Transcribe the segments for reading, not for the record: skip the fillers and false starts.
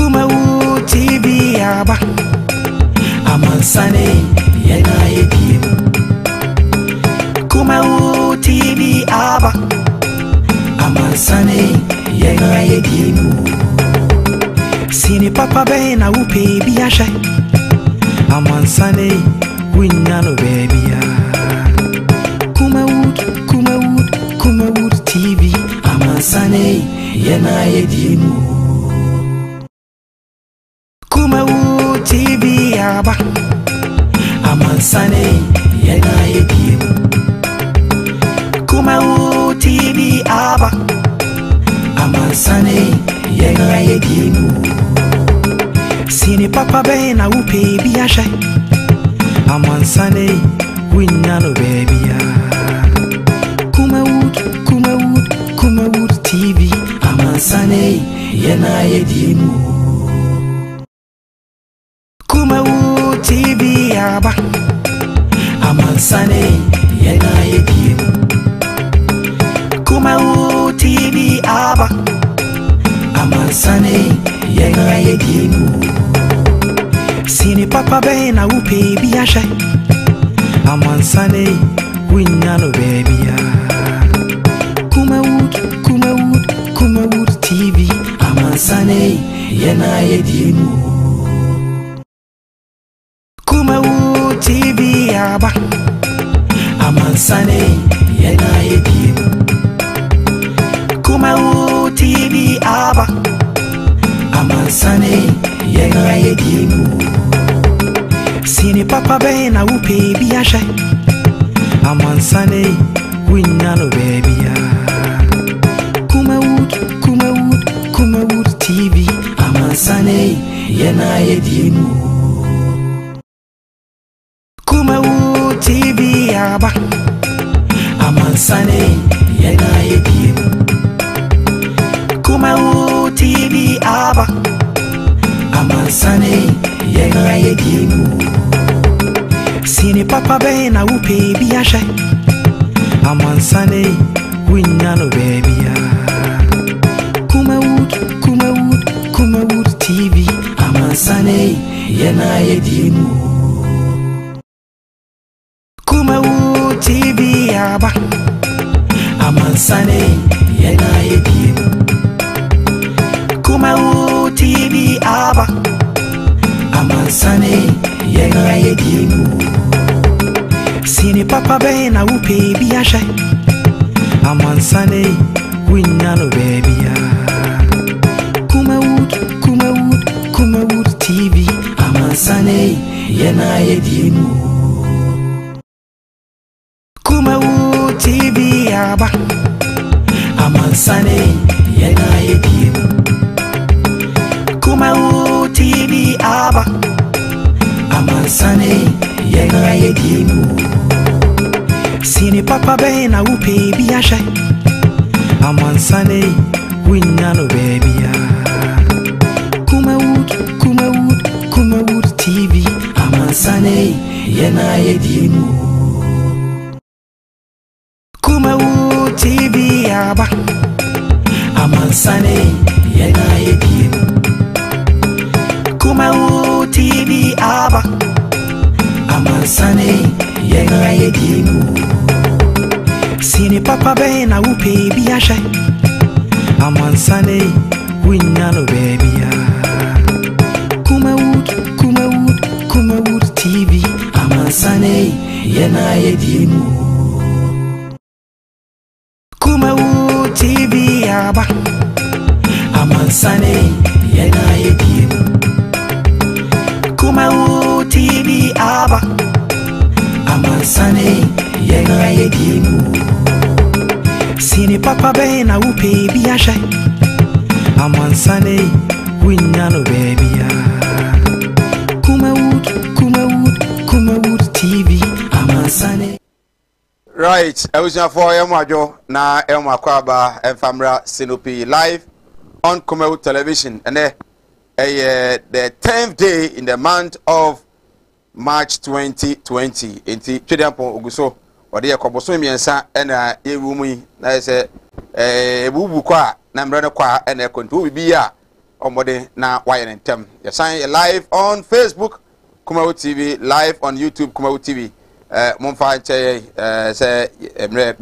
Kumawood TV aba amansane yena yedim. Kumawood TV aba amansane yena yedim. Sini papa be na upe bi ashe amansane winyano baby ya. Kumawood TV amansane yena yedim. Kumawood TV aba amansane yena yedim. Kumawood TV aba amansane yena yedim. Sini papa be na upe bi ashe amansane winyano baby ya. Kumawood TV amansane yena yedim. Kumawood TV aba amansane yena yedim. Kumawood TV aba amansane yena yedim. Sini papa be na upe bi ashe amansane winyano baby ya. Kumawood TV amansane yena yedim. Kumawood TV aba amansane yena yedim. Kumawood TV aba amansane yena yedim. Sini papa be na upe bi ashe amansane winyano baby ya. Kumawood TV amansane yena yedim. Kumawood TV aba amansane yena yedim. Kumawood TV aba amansane yena yedim. Sini papa be na upe bi ashe amansane winyano baby ya. Kumawood TV amansane yena yedim. Kumawood TV aba amansane yena yedim. Kumawood TV aba amansane yena yedim. Sini papa be na upe bi ashe amansane winyano baby ya. Kumawood TV amansane yena yedim. Kumawood TV aba amansane yena yedim. Kumawood TV aba amansane yena yedim. Sini papa be na upe bi ashe amansane winyano baby ya. Kumawood TV amansane yena yedim. Kumawood TV aba amansane yena yedim. Kumawood TV aba amansane yena yedim. Sini papa be na upe bi ashe amansane winyano baby ya. Kumawood TV amansane yena yedim. Kumawood TV aba amansane yena yedim. Kumawood TV aba amansane yena yedim. Sini papa be na upe bi ashe amansane winyano baby ya. Kumawood TV amansane. Right, I was for Yamajo na Elmakwaba and Famra Sinopi live on Kumawood television, and the 10th day in the month of March 2020. Inti Chidampo Uguso, or the Koboso Miensa, and Ewumi, I say, Bubu Kwa, Nambrana Kwa, and a contu be ya. omode na why ntem you sign live on Facebook Kumawood TV, live on YouTube Kumawood TV. Momfa che say emre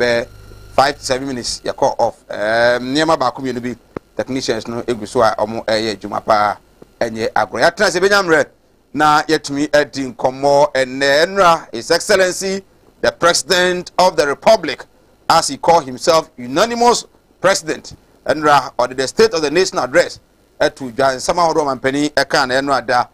5 to 7 minutes you call off. Niema ba ku bi technicians no eguso a omo juma pa enye agro. Ya tena se benyamre na yetumi edi nkomo enra His Excellency the President of the Republic, as he called himself, unanimous president enra or the State of the Nation address to Jan Sama Roman Penny ekan enra da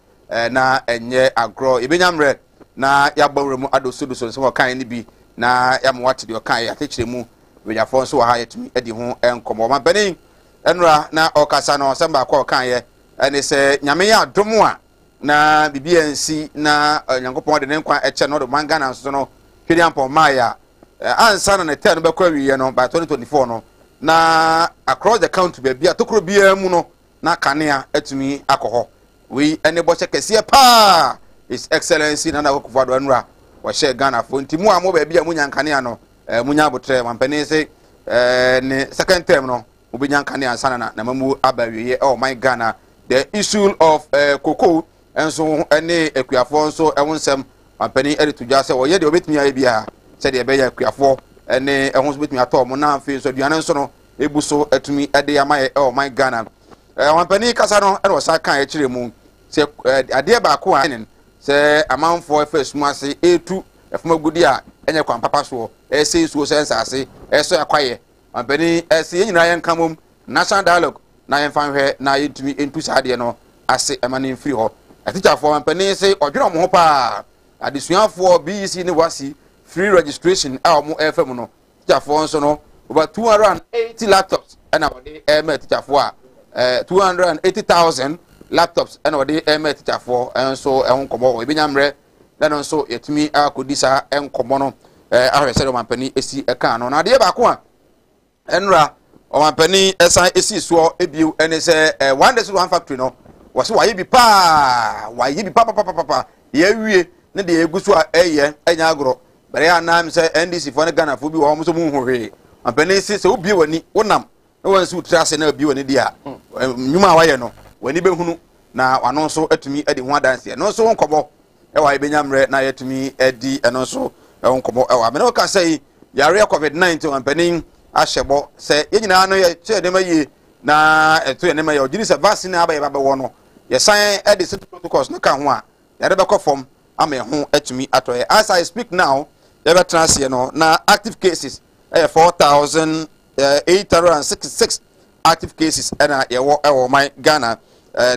na enye agro ebenyamre na yabawre mu adosudu so so kan ni bi na yamwate de kan ya techire mu weyafo so ha yetumi edi ho enkomo man Penny enra na okasa no samba kwa kan ye ene se nyame ya domo a na bibiansi na nyankopon de nenkwa eche no do manga na so no hwediampo maya ansa na ne 10 be kwa wiye no by 2024 no na across the country be bia tokro bia mu no na kanea atumi akoho we ene bo chekese pa His Excellency na akufo do anura wo share Ghana fo ntimu a mo ba bia munya kanea no munya botre mampani se ne second term no obinya kanea ansa na mamu abawiye oh my Ghana the issue of cocoa enso ene ekuafo nso ewonsem mampani editu jase wo ye de obetumi aye bia se de be ya ekuafo ene ehunso betumi ato mo na afi so aduane nso no ebuso atumi ede amaye oh my Ghana mampani kasa no ene wosa kan e kire mu se ade ba ko anen se amanfo efesumu ase etu efumagudi a enye kwan papa so ese suo sense ase eso yakwaye mampani ese nyina yen kamom national dialogue na yen fanhwe na yetumi entu sade no ase emane free ho teacher for mampani se odwero mo ho pa adesuafo BEC ni wasi free registration a mo FM no teacher for nso no over 280 laptops and awade teacher for 280,000 laptops and awade teacher for enso ehun komo ebenyamre na no nso yetumi akodisa enkomo no ahwese do mampani esi eka no na de ba ko a enra o mampani esan esi so ebiu ene se one day one factory no wase waye bi pa ye wie ne de eguso a enya agro bare anam se NDC fo ne Ghana fo bi wo so mu hohwe mampani se obi wani wonam na wansi utrase na obi wani dia nyuma waye no wani behunu na wano so atumi edi ho adanse no so nkobo ewa ebenyamre na yatumi edi eno so nkobo ewa me no ka say yare COVID-19 mampani ahyebo se yenyina no ye che de mayi na eto ne mayi ogiri se vaccine abaye babe wo no ye san edi set protocols no ka ho a yare be kofom ama ho atumi atoye as I speak now ye be transie no na active cases 4,866 active cases and ye my Ghana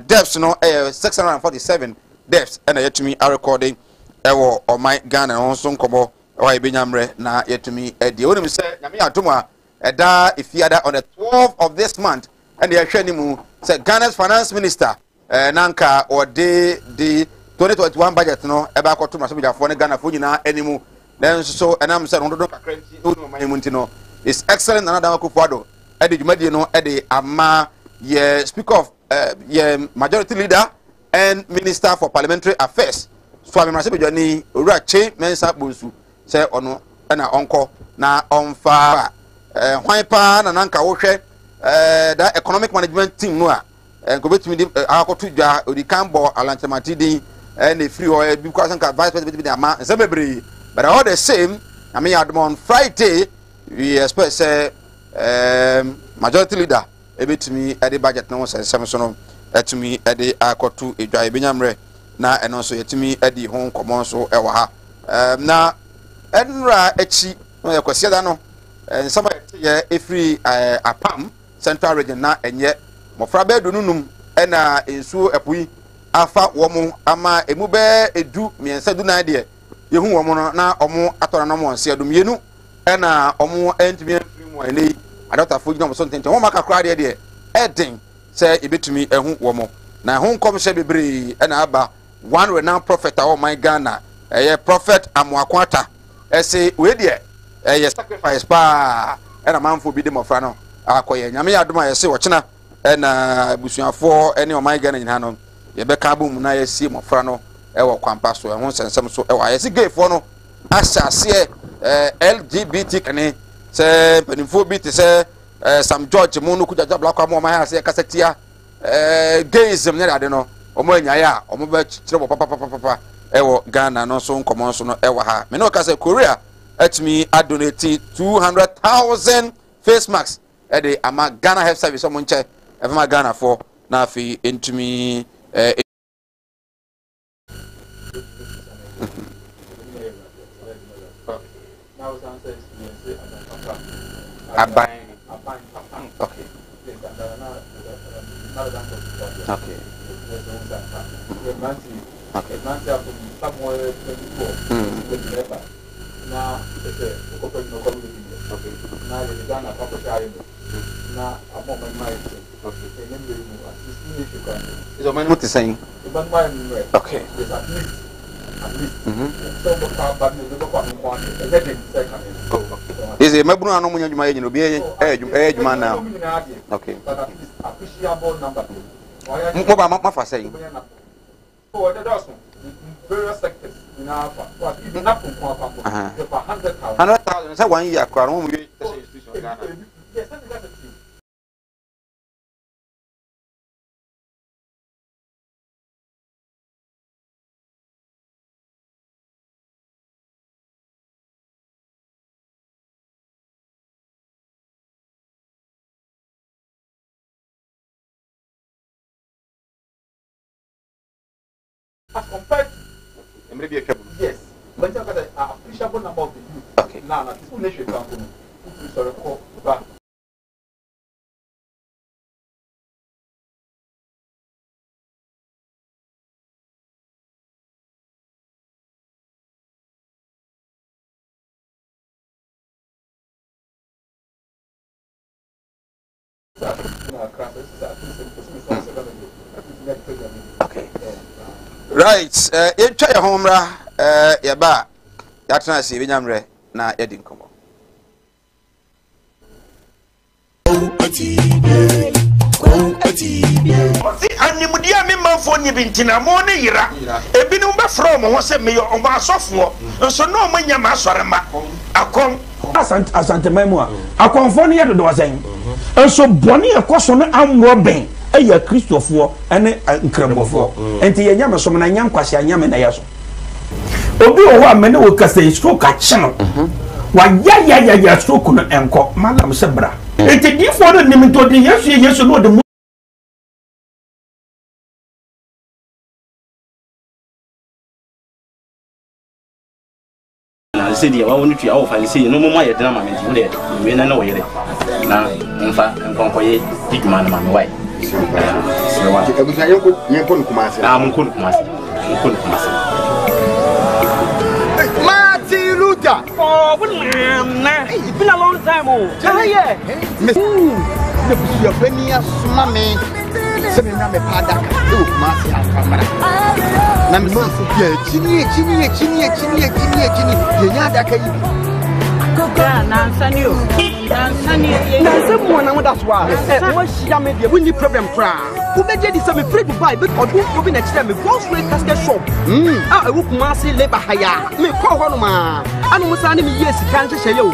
deaths no 647 deaths and yetumi are recording ewo o my Ghana onso nkomo ewa ebenyamre na yetumi edi onim se nyame adoma eda ifiada on the 12th of this month and ye hwani mu se Ghana's finance minister nanka or the 2021 budget no eba akoto maso bidafo ne Ghana fo nyina animu then so enam se no do kakranti onu man munti no is excellent another Kufuado edi jumadi no edi ama ye speaker of ye majority leader and Minister for Parliamentary Affairs Swami Masebejani Urache Mensa Bunsu say ono na onko na onfa hwan pa na nanka wo hwe that economic management team no a ko betimi di akoto dwa odikanbo alantemati din na free ho because nka vice president bi ama nsebebre but all the same I mean on Friday we expect say majority leader ebetimi edi budget no sensem so no etumi edi akoto edwa ebenyamre na eno so yetumi edi ho nkomo so ewa ha na enra echi no yakwase da no nsama ye efri apam central region na enye mofra be donunum ena ensuo epui afa womo ama emube edu miensa du na de yehu womo no na omo atora no mo nse adum yenu ena omo entumi efri mo ene adota fo gina mo so ntente wo maka kra de eden say ebetumi ehu womo na ho nkom hye bebre ena aba one renowned prophet of my Ghana prophet Amwakwata say we de sacrifice pa ena manfo bi de mofra no akoye nyame yadoma ye se wo kina ena busuafo ene o my Ghana nyina no ye be ka bom na ye sie mofra no ewo kwampa so ho sensem so ewa ye se gayfo no asase LGBT kane se penifo bi te se Sam George mo no kujaja black am ma ha se kasetia gayism ne ade no omo anyaya omo ba kire papa ewo Ghana no so nkomo so no ewo ha me no ka say Korea atimi adonate 200,000 face masks e dey ama Ghana Health Service omo nche e ma Ghana for na afi entumi Aban. Okay. Okay. Okay. Is it Mabuna no Munya Juma no be Juma now? Okay. Appreciable number. What for saying? Oh, the dozen. Various sectors in our part, even up to 100,000. Is that 1 year? Yes, as compared to maybe a couple. Yes, but you have an appreciable number of the youth. Okay. Now, this will nation company. Sorry, back. Okay. Right, you try your home, ya ba, ya try see Vinyamre, na Edin Como. Animudia member for Nibintina, Mona Ira, a binumba from was a mayor of our software, and so no manya masarama. I come Asante Memoir. I come for near the door saying, and so Bonnie, a caution, I'm robbing. Eya Christopher ene nkrabofo enti ye nyame so na nyam kwase anyame na yeso obi o wa mene wo kase stroke a channel wa ya stroke no enko malam sebra enti di fo no nim to di yeso no de na se dia wa wonu twa wo fa se no mo ma ye dina ma menti wo de we na wo yere na mfa nkonkoye diguma na ma me wai Martin Luther. Oh, it's been a long time. The Benia Smammy, Seminame Padak, Marcy Alcamara. Chini, that's why. We need problem. Who made this? I'm afraid to buy, but or do open a time. Go straight casket shop. I will massy labor hire. Me call one man. I know what's an enemy. Yes, can't say you.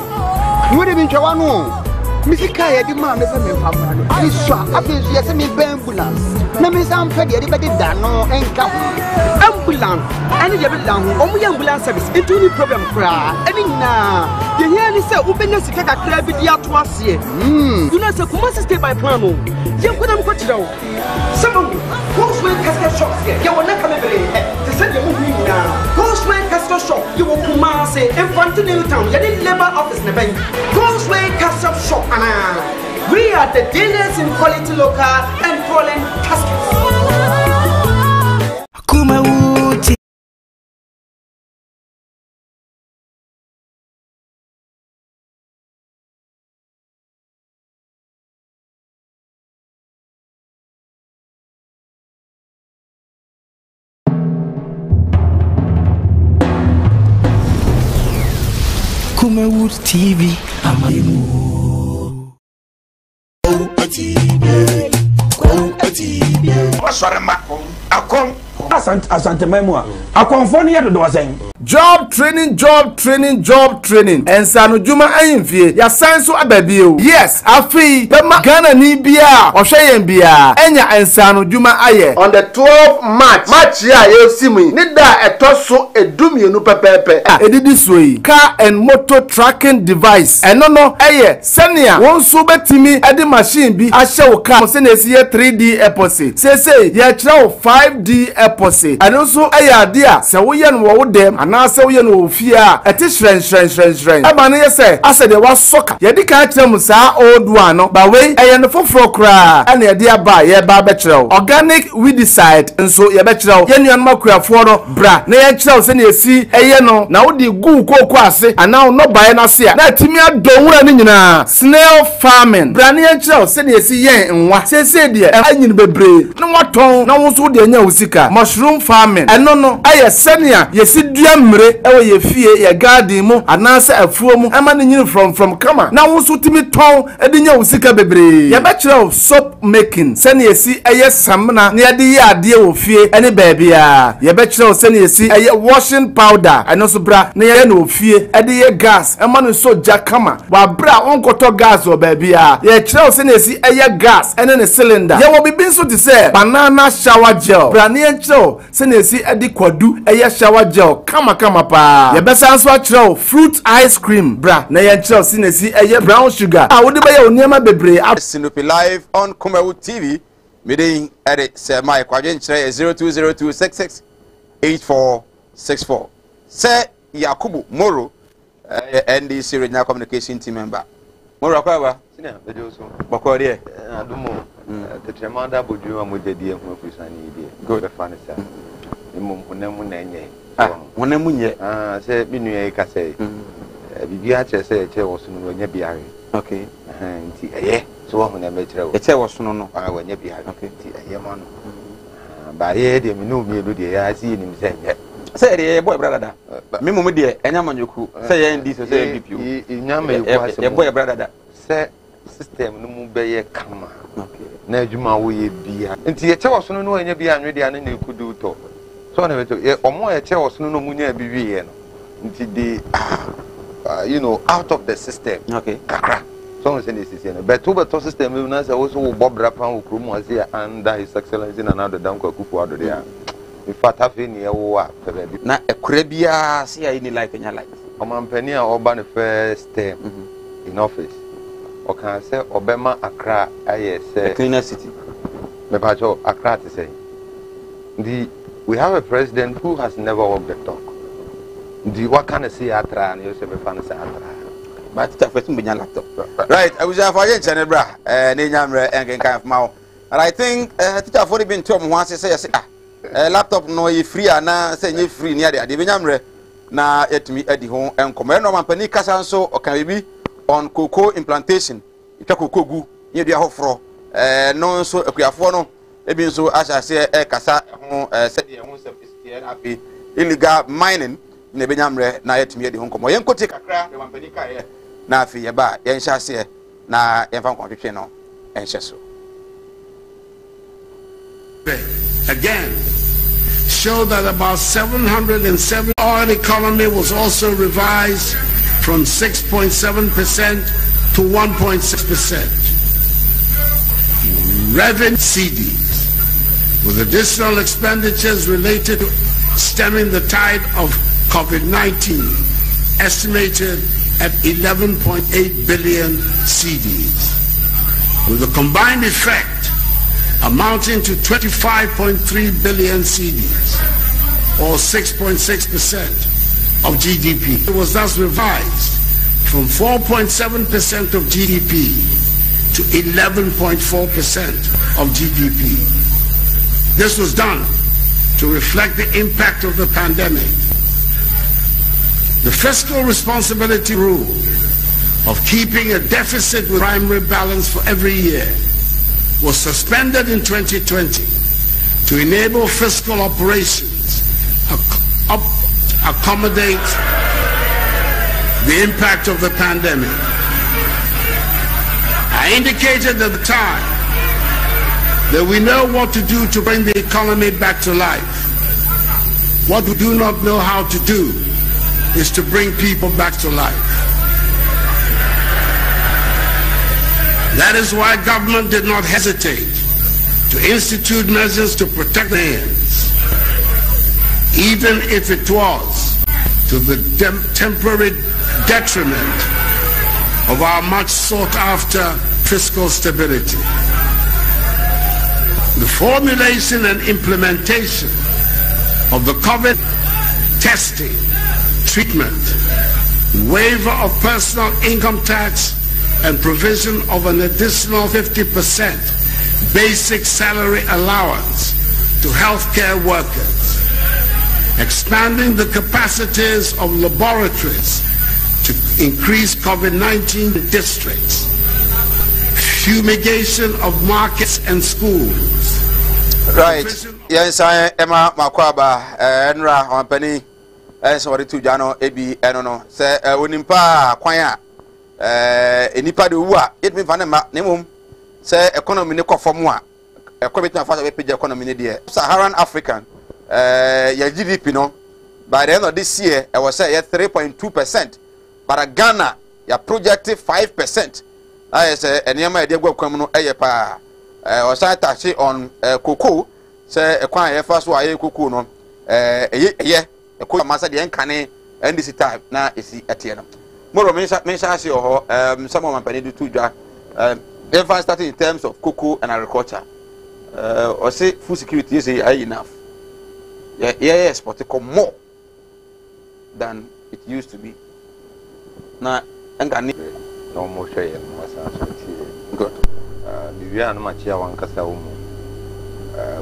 What do you mean, Chawano? Missy Kaya, the man is a man. I saw a bit yes, me ambulance. No, Miss Ampedi, everybody done no and come. Ambulance. Any level down, only ambulance service. It's only problem. I mean, now, you hear me say, open the secret at Clavidia to us here. You know, so Kumasi stay by Plano. You couldn't put it out. Someone goes with casket shops here. You will not come every day to send you moving now. Goes with casket shop. You will Kumasi in front of Newtown. You didn't labor office in the bank. Goes with casket shop. We are the dealers in quality local and foreign caskets. Kumawood TV. Kumawood TV. asantemamua akonfo ne yedo wasen job training ensano juma ayimfie ya sanso ababio yes afi bema Ghana ni bia ohweyen bia enya ensano juma aye on the 12th March ya yesimu ni da etoso edumienu pepepe edidi soyi car and motor tracking device eno no eye senia wonso betimi edi machine bi ahye wo car se na esi 3D epoxy say ye kira wo 5D epoxy eno so eye ade a se wo ye no wo dem ana se wo ye no wo fie a eti shren aba ne ye se ase de wa soka ye di ka kira mu sa old one no ba we eye no foforo kra ana ye de aba ye ba be kira wo organic weedicide nso ye be kira wo ye nuan makuafo no bra na ye kira wo se na esi eye no na wo di gu kokoko ase ana no bae na se a na timi adonwura ni nyina snail farming bra na ye kira wo se na esi ye nwa se de anyin bebre na waton na wo so de anya usika mushroom farming eno no aye senia ye si dua mre ewe ye fie ye garden mu ana se afuo mu ama ne nyin from kama na wo so timi ton ede nya usika bebre ye be kira soap making senia esi eye samna na ye de ye ade wo fie ene baabia ye be kira senia esi eye washing powder eno so bra na ye na ofie ede ye gas ama no so jakama wa bra onkoto gas o baabia ye kira senia esi eye gas ene ne cylinder ye wo bibi so ti say banana shower gel bra na ye kira senia esi ede kwadu eye shower gel kama pa ye be sanso a kira fruit ice cream bra na ye kira senia esi eye brown sugar a wo de be ye oniema bebre Sinopi live on Kumawood TV. Meeting edit say my kwaje nkyere 0202668464. Say Yakubu Moro NDC Regional Communication Team member. Moro akwaba? Sina bejoso. Bako de? Adumo. The tremanda bodu amujedi e hu afusani bi. Go be fa ne sa. Imom honam na enye. Honam nye. Say binu ye ka say. Bibi a che say che wo sunu nya biare. Okay. Nti eye so wo honam e kire wo. E che wo sunu no. Wo nya biare. Okay. Nti eye ma no. Ba ye de mi no mi edu de ya si nim say ye. Say de boy brother da. Me mum de enya manyoku. Say ye ndi so say DPO. Nyama ye kwa se. Ye boy brother da. Say system no mu be ye kama. Okay. Na adwuma wo ye bia. Nti ye che wo sunu no anya bia anwe de ane na ekudu to. So na beto ye omo ye che wo sunu no mu nya biwi ye no. Nti de you know out of the system. Okay. Kakra. So say this is no. Beto system na say wo so wo bobra pan wo kromu ase under his excellency na na do dan kwa kufu ado de a. In fact afi ni e wo a pebe bi. Na ekure bia se ya ni like nya like. Omampani a oba the first term in office. Or can say Obama Accra aye say cleaner city. Me pacho Accra to say. We have a president who has never walked the talk. What can I say atra and you say me fan say atra. But it's first me laptop. Right, I was for yen channel bra ni nyamre en kan ma. And I think teacher for been to mo say laptop no e free ana say nye free ni ade be nyamre na etumi adi ho enkomo no mampani kasa nso okan bi on cocoa implantation itwa cocoa gu ye dua hofro no nso akuafo no ebi nso ahyase kasa ho sede ho safety na afi illegal mining na be nyamre na yetumi adi ho nkomo ye nkoti kakra e mampani ka ye na afi ye ba ye nhyase na ye fa nkwatwetwe no enhye so again show that about 707 oil economy was also revised from 6.7% to 1.6%. Revenue CDs with additional expenditures related to stemming the tide of COVID-19 estimated at 11.8 billion CDs with a combined effect amounting to 25.3 billion CDs, or 6.6% of GDP. It was thus revised from 4.7% of GDP to 11.4% of GDP. This was done to reflect the impact of the pandemic. The fiscal responsibility rule of keeping a deficit with primary balance for every year was suspended in 2020 to enable fiscal operations accommodate the impact of the pandemic. I indicated at the time that we know what to do to bring the economy back to life. What we do not know how to do is to bring people back to life. That is why government did not hesitate to institute measures to protect the hands, even if it was to the temporary detriment of our much sought after fiscal stability. The formulation and implementation of the COVID testing, treatment, waiver of personal income tax, and provision of an additional 50% basic salary allowance to healthcare workers, expanding the capacities of laboratories to increase COVID-19 districts, fumigation of markets and schools. Right. Yes, I am Makwaba, Enra, Company, as what to Jano, Ebi, Enono, say, Unimpa, Quaya, Nipa de Ua, it means Vanema, Nemum, say, economy Nico Formua, a committee of a page economy, dear. Saharan African, your GDP, no, by the end of this year, I was say 3.2%, but Ghana, your projected 5%. I say, and Yama, dear, go come no Ayapa, or side taxi on cocoa, say, a quiet first why cocoa, no, yeah, a cool master, the Encane, and this time, now is the Atiana. More of mentions your some of my penny to jar. Then first starting in terms of cocoa and agriculture. Or say food security is enough. Yes, but it come more than it used to be. Now, and I need no more share. Good. We are not here one Casaumu.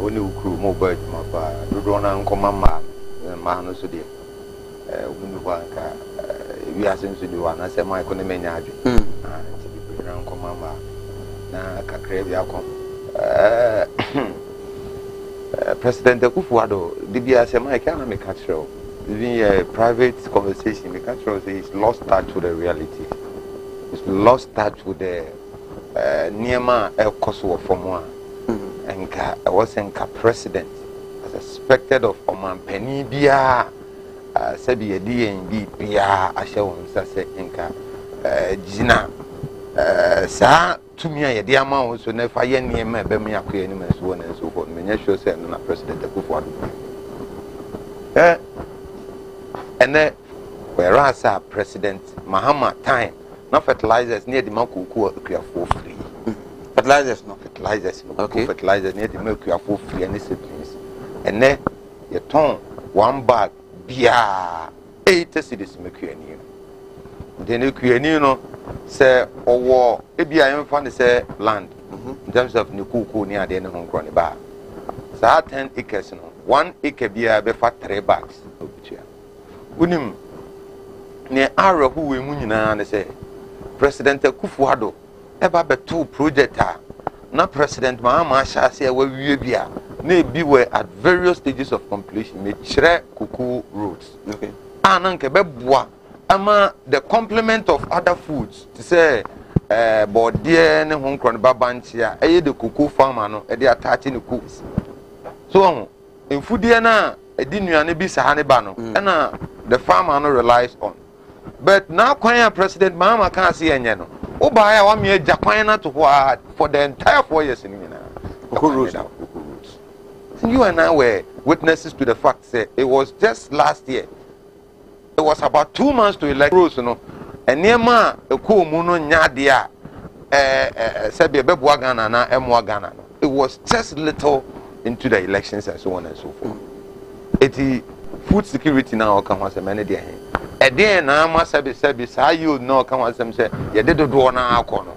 When you crew more bird, my father, you don't uncle mamma, and Mahano Sudi. When you want, we are since you do, and I say my economy, Uncle Mamma. Now, I can crave your President Kufuado, DBS, I can't make a show. Even a private conversation, the country is lost touch with the reality. It's lost touch with the Niema El Kosovo from one. And I was in president as expected of Oman Penny Bia, Sebi D&D Bia, Asha, Sase Inca, Gina, Sa. To me, a dear man, so never I near my Bemia Queen, so on and so forth. Miniature said, and President Kufuado. And then, whereas our President Mahama time, no fertilizers near the Makuku for free. Fertilizers, no fertilizers, okay. Fertilizers near the milk for free and disciplines. And then, you turn one bag, beer, 8 cities make you new. Then you know. Say or war, maybe I am fond say land in terms of Nukuku near the end of Hong bar. So 10 acres, 1 acre beer before 3 bags. Unim near Ara who we munina and say President Kufuado ever be 2 project. Now President Mahama shall say where we be. Maybe we're at various stages of completion. May share Kuku roads. Okay. Ananke beboa. Ama the complement of other foods to say body ne hon kron babantia eye the cocoa farmer no e dey attaching the cooks so in food na e di nuane bi sa ne ba no na the farmer no relies on but now kwan President Mahama can see enye no o ba ya wa me agya kwan na to for the entire 4 years in na you and I were witnesses to the fact say it was just last year. It was about 2 months to elect Rose, no. And near ma, a cool muno nyadia, Sabia Bebuagana, na Emwagana. It was just little into the elections and so on and so forth. It food security now come as a many day. A day now, Masabi, how you know, come as them say, you did do on our corner.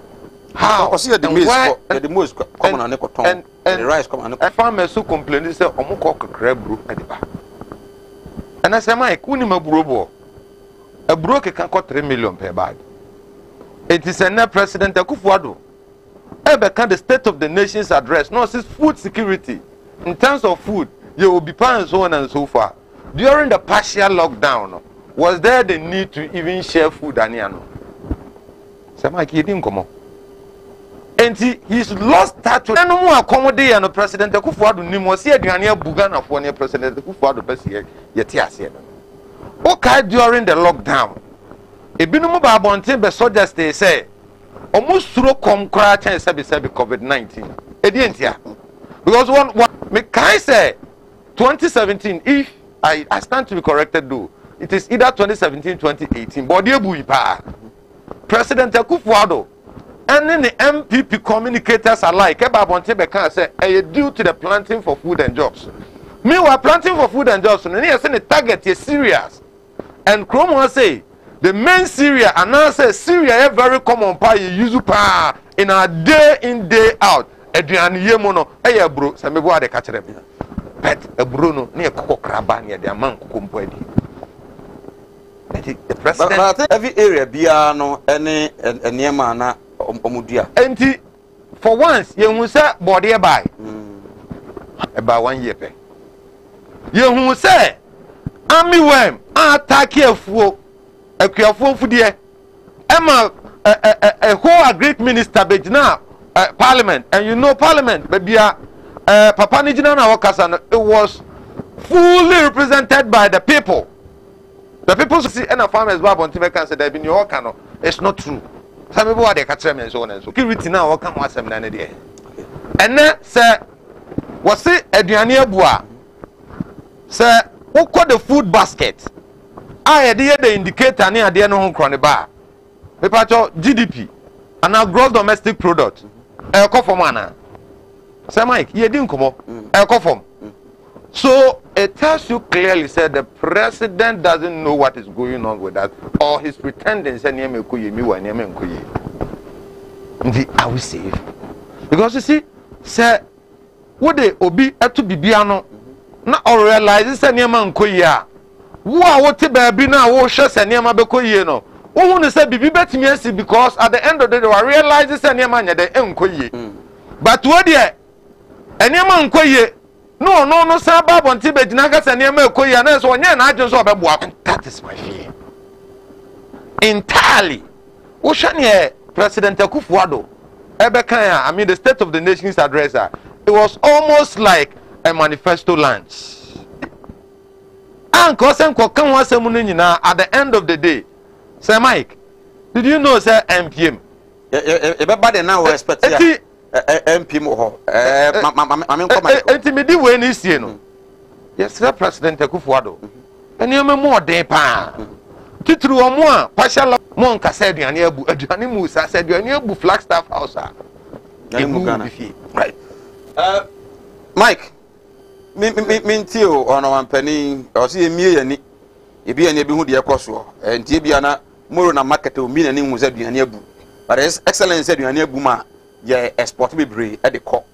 How? I see the most common on and the rice come on. Farmers who complain, say, Omoko crab brew at the back. And I say, my Kunima Brobo, a broker can cost 3 million per bag. It is a net President Kufuado. Ever can the State of the Nation's address, no, it's food security. In terms of food, you will be paying so on and so far. During the partial lockdown, was there the need to even share food? Say, my kid didn't come up. And he's lost touch with no more accommodate and President Kufuor Nimo see Adriania Bugana for near President Kufuor Bessie Yetiasia. Okay, during the lockdown. A binumu babonte be soldiers they say almost through come crash and sabi COVID-19. Edientia. Because one me can say 2017 if I stand to be corrected though. It is either 2017 2018 but dey bui pa. President Kufuor and then the MPP communicators alike, Babonte can say, "I due to the planting for food and jobs." Meanwhile, planting for food and jobs, and here the target is serious. And Kumawood say the main Syria, and now say Syria is very common pa you use pa in a day in day out. Adrian Yemono, hey bro, some people are the catcher. But a Bruno near Coco Crabania, the man Kumpedi. The president. But every area biano any Niemana. And for once, you will say, body by about 1 year. You will say, Army worm, attack your fool, a careful for dear Emma, a whole great minister, but now Parliament, and you know Parliament, but be Papa Nijana Wakasan, it was fully represented by the people. The people see and a farmer's Bob on Tibetan said, in your canoe, it's not true. Some people are the catcher and so on and so. Security now, what come was them than a day. And then, sir, was it Adriania Bois? Sir, who called the food basket? I had the indicator near the no home bar. The patch GDP and our gross domestic product. A call for mana. Sir Mike, you didn't come up. A call for. So it tells you clearly, said the president doesn't know what is going on with that, or he's pretending say I will save. Because you see, say what they obi to be biano na or realize say niema nkoyi wo what baby na wo hwe say niema bekoyi no wo hu say bibi betimi asi because at the end of the day we realize say niema nya de nkoyi. But what there niema nkoyi no sir Bob on Tibet Nagas and Yama Koya and so on. That is my fear. Entirely. Oceania President Kufuor Ebekaya, I mean the State of the Nation's addresser. It was almost like a manifesto launch. And at the end of the day, Sir Mike, did you know Sir MPM? Everybody now respect MP mo intimidi we ni sie no yes President Kufuor eni ame mo den pa titru omo a partial mo nka say aduane mu sa say aduane abu Flagstaff House a mu Ghana right Mike me ntio ono wampani o se emie yani ebi ani ebi hu de ekoso ntie bia na moro na market o mi na ni hu say aduane abu but excellence aduane abu ma yeah, export be brave at the cock.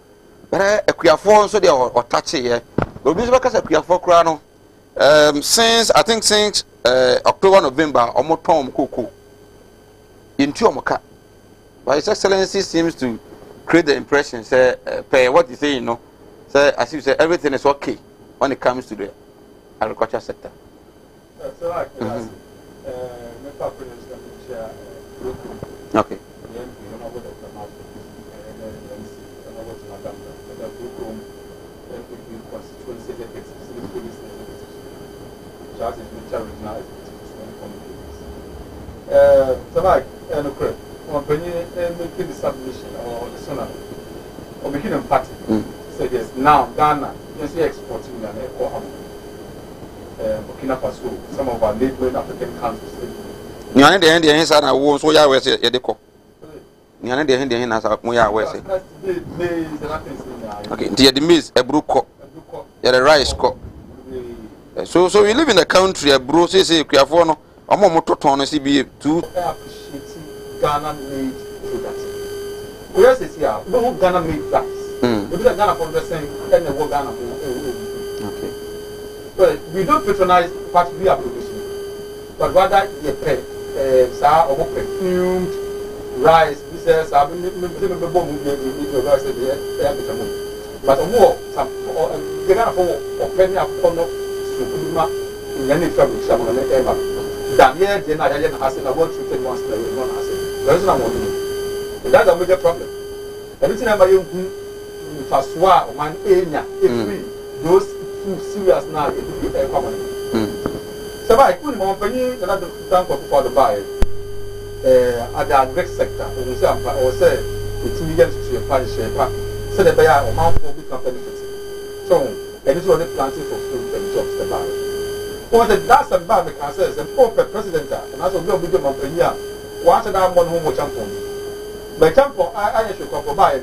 But a queer phone so they are touching here. But we because a queer for crown. Since I think since October, November, almost Tom Coco into Omoka. But His Excellency seems to create the impression, say, pay what you say, you know, say, as you say, everything is okay when it comes to the agriculture sector. Okay. So like, when you make the submission or the son or making a party, say yes, now Ghana, you see exporting and Burkina Faso, some of our neighboring African countries. You are the end the answer I was so ya we say deco. You are the end the answer mo ya we say. Okay, the maize a bruco. Yeah, the rice co. So we live in a country, a bro say Kuyafono, a motor ton be to appreciate Ghana made products. Where is here? No Ghana made that. We do Ghana for the same and the Ghana. Okay. But we don't patronize what we are producing, but rather the pay, or perfumed rice, business, but more some Ghana for penny upon many trouble someone ever. Daniel Jenna has about to take one step, one asset. There's no more. That's a major problem. everything about you Faswa or man enya those two serious now it will be a common. So I couldn't want penny another time for the buy at the agri sector or say it's millions to your parish so the buyer amount will become benefit. So and it's only planting for food and jobs the buy. What the that's a bad because says a poor president and as a real big man per year, once a damn one home champion. By champion, I should come for buying.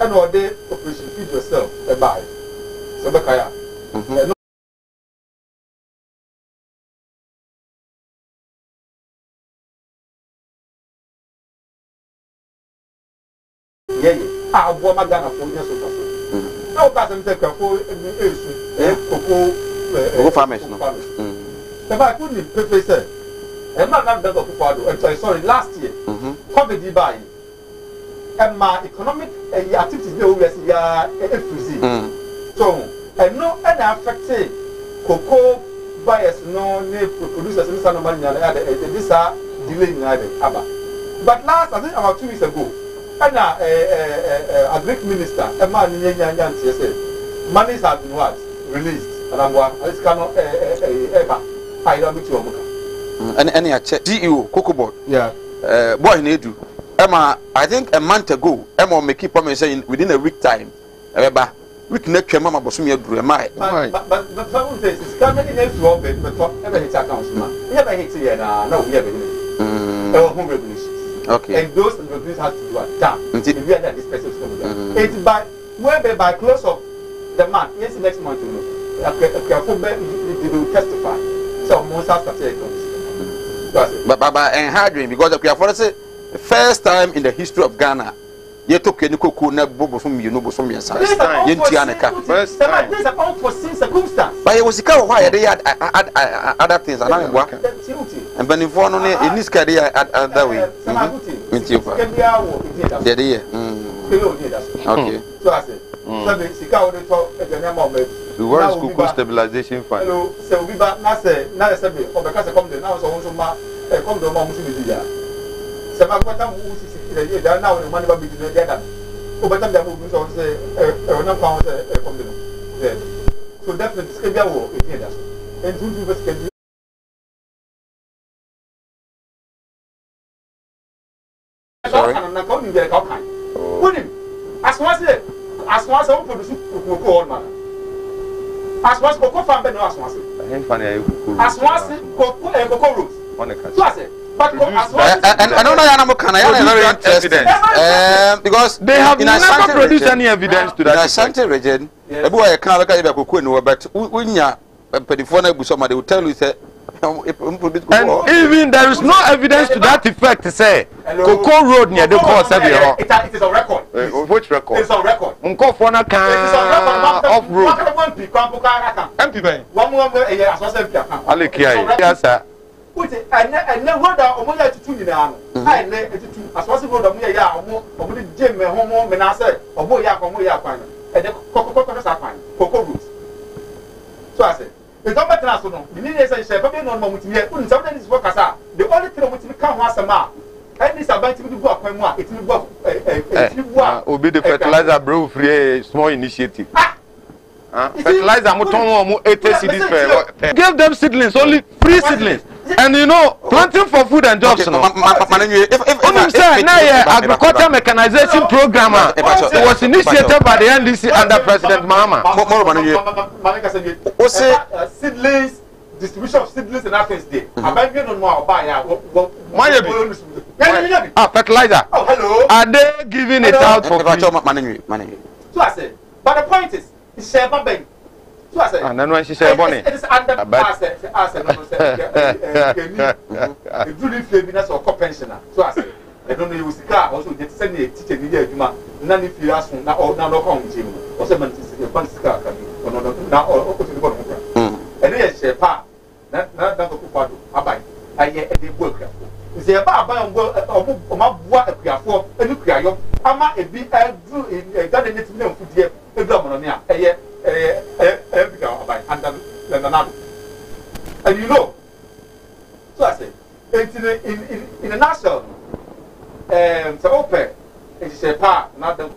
And all day operation feed yourself a buy. So Bakaya. Yeah, I want my gun for years or no person take a full cocoa farmers. If I couldn't pay say, I'm not going to go sorry, last year, COVID buy. And my economic activities they always freezing. So and no and affected cocoa buyers no producers in San Marino this are delaying but last I think about 2 weeks ago and a Greek minister a man said monies have been what released and I'm one this cannot ever I don't meet you and any check GEO cocoa board boy need to Emma, I think a month ago, Emma may keep on saying within a week time, we can make your mama Bosumia drew a mile. But someone says it's coming in next war, but ever hit accounts, man. Never hit here now, no, we have home regulations. Okay. And those regulations have to do a damn until we are that this person is coming. It's by close of the month, yes, next month, you know, they will testify. So, most have started. But and hardly because of your say. The first time in the history of Ghana, you took any cocoa bobo from you know from your side. First time. First time. There's an unforeseen circumstance. But it was why they had other things. And I'm working. And when you fall on it, in this career, that way. Okay. So I said, the word is cocoa stabilization fund. Hello, so we back now say, now say, or because I come there now, so also come to mom to some of them who see now the money will be together. Over time, they will also say, not found from them. So definitely, it's going to be a war in here. And two people can be. Sorry, I'm not going to get a copy. Put him as once I own for the cocoa man. As once cocoa farm, but no as once. As once cocoa roots. But and I don't know I'm very interested because they have never produced any evidence to that. In Ashanti region, the boy can't look at the cocoa, but when you somebody will tell you that. And even there is no evidence to that effect to say Cocoa Road near the course of your. It is on record. Which record? It's on record. Unkofona can off road. One more as was Alikia. Yes, sir. And no road are to 2 years. I lay as was the road of Mia or Jim Homo Menasa or Boya or Moya and the Cocoa Roots. So I said. The government national, the need is a probably no moment here. Something is workers are the only thing which become once a month. And this about to go up when it will work. Be the fertilizer brew free small initiative. Fertilizer Mutomo 80 cities per. Give them seedlings, only free seedlings. And you know, planting for food and jobs. Agriculture mechanization program was initiated by the NDC under President Mahama. Seedlings, distribution of seedlings and African Day. I don't know about fertilizer. Oh, hello. Are they giving it out for free? So I said, but the point is, it's Sheba Bank. So I said, and then when she said, Bonnie, it is under the Julie Flaviness or co-pensioner. So I said, I don't know, you was the car also get send a teacher in the year, none if you ask now or now, no come to you, or 70 car or now or to the bottom. And yes, Shepa, not the Abai, I get a work. Is there about what a clear for a new clear? I might be a garden for the government. And you know, so I say, in a nutshell, so open, it's a part, not the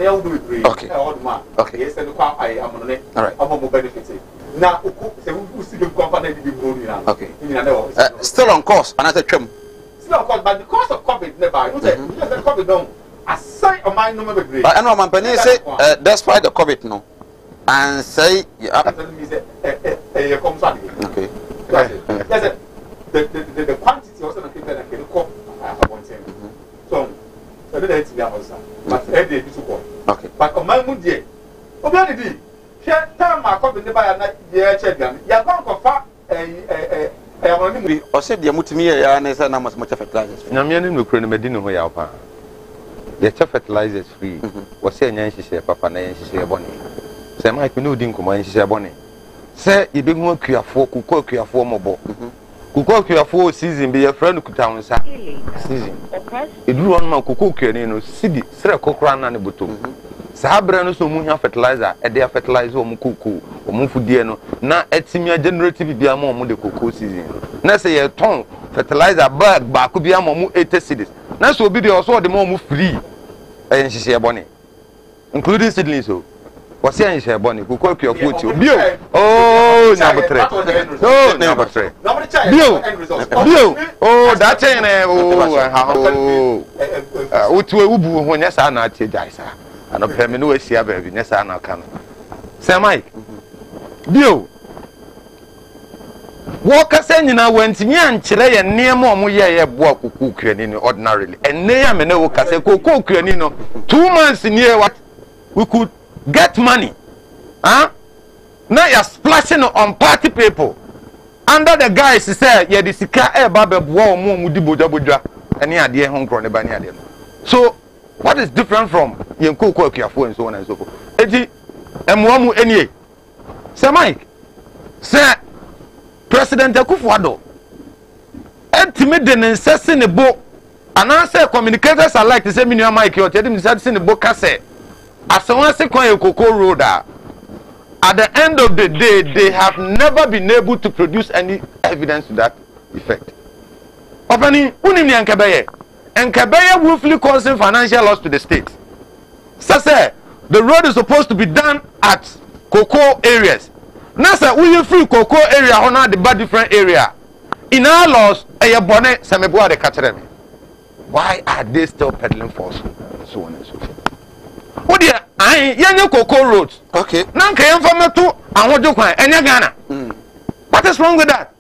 they all do it. Okay. Okay. Yes, and the I am on it. All right. I'm more benefited. Now, who see the company to be grown now? Okay. Still on course, another trim. Still on course, but the cost of COVID never. You say, the COVID don't. Aside of my number of but I know my company say, despite the COVID, no. And say, okay. The quantity also not keeping and cook. So, I didn't be able to but every day to go. Okay. But on my mood, dear, obviously, share time my copy the buyer night, dear champion. You're going to far or said the Mutimia and as I must much fertilizers. Namian no crane medino hoyapa. The fertilizers free was saying, she said, Papa, and she said, Bonnie. Say, Mike, no dinkum, and she said, Bonnie. Say, you bring more cure for cook your former boat. Cook your 4 season be a friend who town season. It drew on my cook, you know, city, Sir Cochran and the bottom. Sabrano so munya fertilizer, a dear fertilizer or mukuku, or mufudiano, na etimia generative biamo mu de cocoa season. Na say a ton fertilizer bag back could be a momu 80 cities. Na so be the also the more free. And she say a bonnet, including seedlings. So, what's saying she a bonnet, who cook your food. Oh, number 3. No, number 3. Bill, oh, that's an oh, to a ubu when yes, I'm not Jaisa. And a permanent see a baby, yes, I'm not coming. Say, Mike, Bill. Walker saying now went to me and Chile and near more yeah, walk cook ordinarily. And near me no case cook 2 months in here what we could get money. Huh? Now you're splashing on party people. Under the guys say yeah the sika e babe bo mo mudi boja any ade hon kro ne ba ne ade. So what is different from yenko ko akuafo and so on and so forth. Eti emwamu enie. Say Mike. Say President Akufo-Addo etimi de nsese ne bo anase communicators are like to say me Mike o tedi me say ne bo ka say asonwa se kon ekoko road a at the end of the day, they have never been able to produce any evidence to that effect. Opening, unimni Nkebeye willfully causing financial loss to the state. So say, the road is supposed to be done at cocoa areas. Now say, we free cocoa area, honor the bad different area. In our laws, bonnet, sameboa de kateremi. Why are they still peddling false? So on and so forth. Oh dear, I yenye cocoa roads. Okay. Nanka yemfame to anwojo kwan enya Ghana. What is wrong with that?